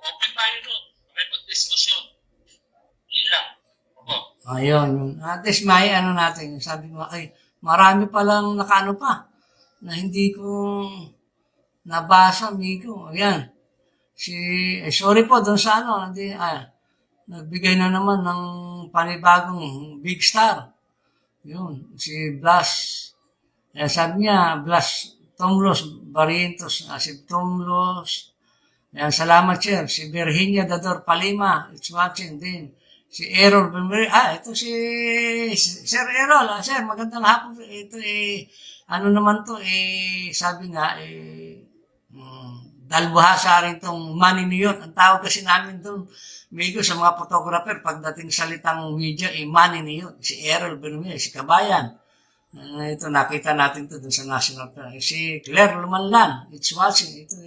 Open tayo doon. May pag-diskusyon. Yun lang. Opo. Ayun. At least may ano natin. Sabi ko, ay, marami palang nakaano pa na hindi ko nabasa, amigo. Ayan. Sorry po doon sa ano, hindi, nagbigay na naman ng panibagong big star. Yun, si Blas. Sabi niya, Blas Tomlos Barrientos, si Tomlos. Yan, salamat sir. Si Virginia Dador Palima, it's watching din. Si Errol Bumiri, ito si Sir Errol. Sir, magandang hapon. Ito ano naman to, sabi nga, dalbuhasa rin tong maniniyot. Ang tawag kasi namin doon, amigo, sa mga photographer, pagdating salitang media, maniniyot. Si Errol Bumiri, si Kabayan. Ito, nakita natin to dun sa National Fair. Si Claire Lumanlan, it's watching. Ito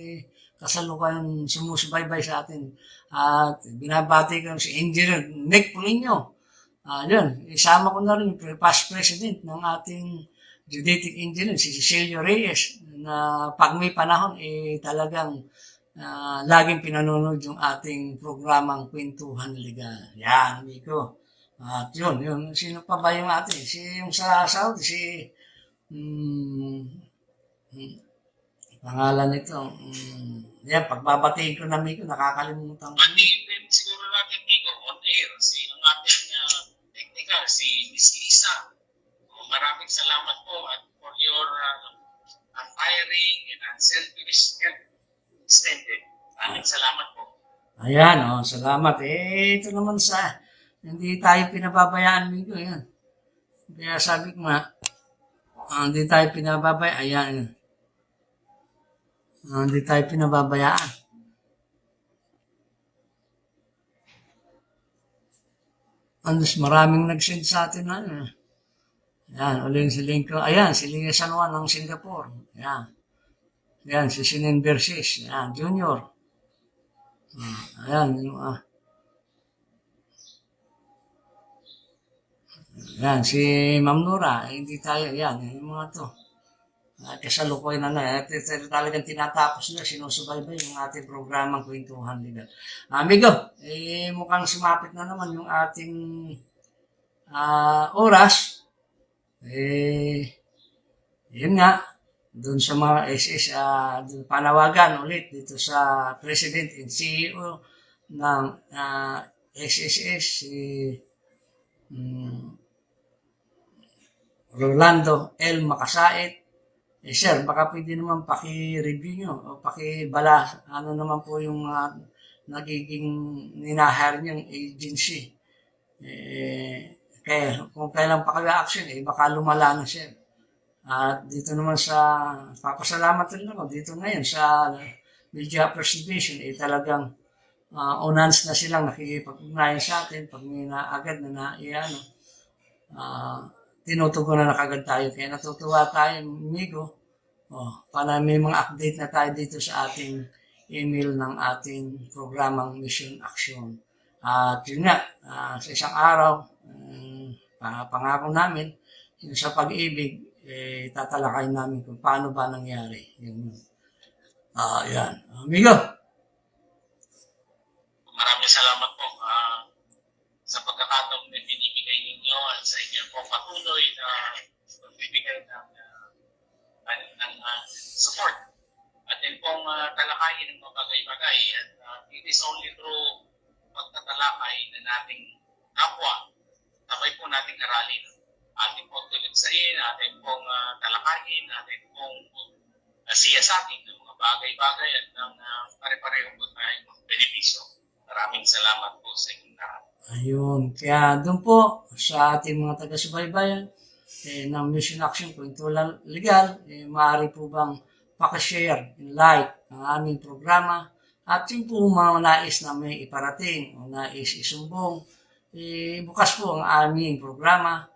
kasalukuyan sumusubaybay sa atin. At binabati ko si Engineer Nick Polino. Yun, isama ko na rin yung past president ng ating geodetic engineer, si Cecilio Reyes, na pag may panahon, talagang laging pinanonood yung ating programang Kwentuhan Legal. Yan, amigo. At yun, sino pa ba yung atin? Yung sa Saudi, pangalan nito, yan, pagbabatiin ko na amigo, nakakalimutan ko. Batiin din siguro natin, amigo, on air, ang ating technical, si Miss Lisa. Maraming salamat po at for your untiring and unselfish help extended. Maraming salamat po. Ayan, salamat. Ito naman hindi tayo pinababayaan, amigo, yan. Kaya sabi ko nga, hindi tayo pinababayaan, ayan. Hindi tayo pinababayaan. Maraming nag-send sa atin na, Yan, uling si Linko. Ayan, si Linko San Juan ng Singapore. Ayan. Ayan, si Sinin Versis. Ayan, Junior. Ayan, Ayan, si Ma'am Nora. Hindi tayo, ayan, yung mga to. Kasalukuyan na. Talagang tinatapos na, sinusubaybay yung ating programang Kwentuhan Legal. Amigo, mukhang sumapit na naman yung ating oras. Yun nga, doon sa mga SS, panawagan ulit dito sa President and CEO ng SSS, si Rolando L. Makasait. Sir, baka pwede naman paki-review nyo o paki-bala, ano naman po yung nagiging ninahire niyong agency. Kaya kung kailan pa kayo action, baka lumala na siya. At dito naman papasalamat rin ako dito ngayon sa Media Affairs Division, talagang onans na silang nakikipag-ugnayan sa atin pag may agad na tinutugunan na kagad tayo. Kaya natutuwa tayo, amigo. Para may mga update na tayo dito sa ating email ng ating programang Mission Action. At yun nga, sa isang araw, pangako namin, yung sa pag-ibig, tatalakayin namin kung paano ba nangyari. Yan. Amigo. Maraming salamat po sa pagkakataong na binibigay ninyo at sa inyo pong patuloy na pagbibigay ng support. At din pong talakayin ng mga bagay-bagay. At it is only through pagtatalakay na nating kapwa, sabay po nating aralin. Ating pong tuligsain, ating pong talakayin, ating pong siyasatin ng mga bagay-bagay at ng pare-pareho po tayong benepisyo. Maraming salamat po sa inyong lahat. Ayun. Kaya doon po sa ating mga taga-subaybayan ng Mission Action Kwentuhan Legal, maaari po bang pakishare and like ang aming programa At yung po mga nais na may iparating o nais isumbong, bukas po ang aming programa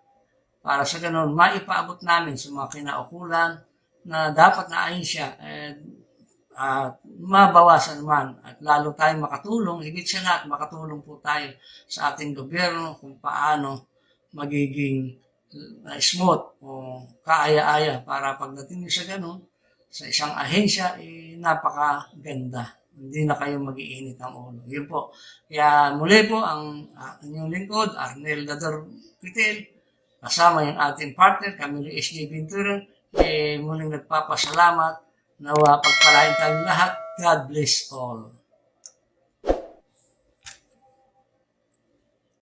para sa ganun maipaabot namin sa mga kinaukulan na dapat na ayon siya at mabawasan naman at lalo tayong makatulong, higit sa lahat makatulong po tayo sa ating gobyerno kung paano magiging smooth o kaaya-aya para pagdating nyo sa ganun, sa isang ahensya, napakaganda. Hindi na kayo mag-iinit ang ulo. Yun po. Kaya muli po ang inyong lingkod, Arnel Dador Pitel, kasama yung ating partner, Camilo S.J. Ventura, muling nagpapasalamat. Nawa pagpalain tayong lahat. God bless all.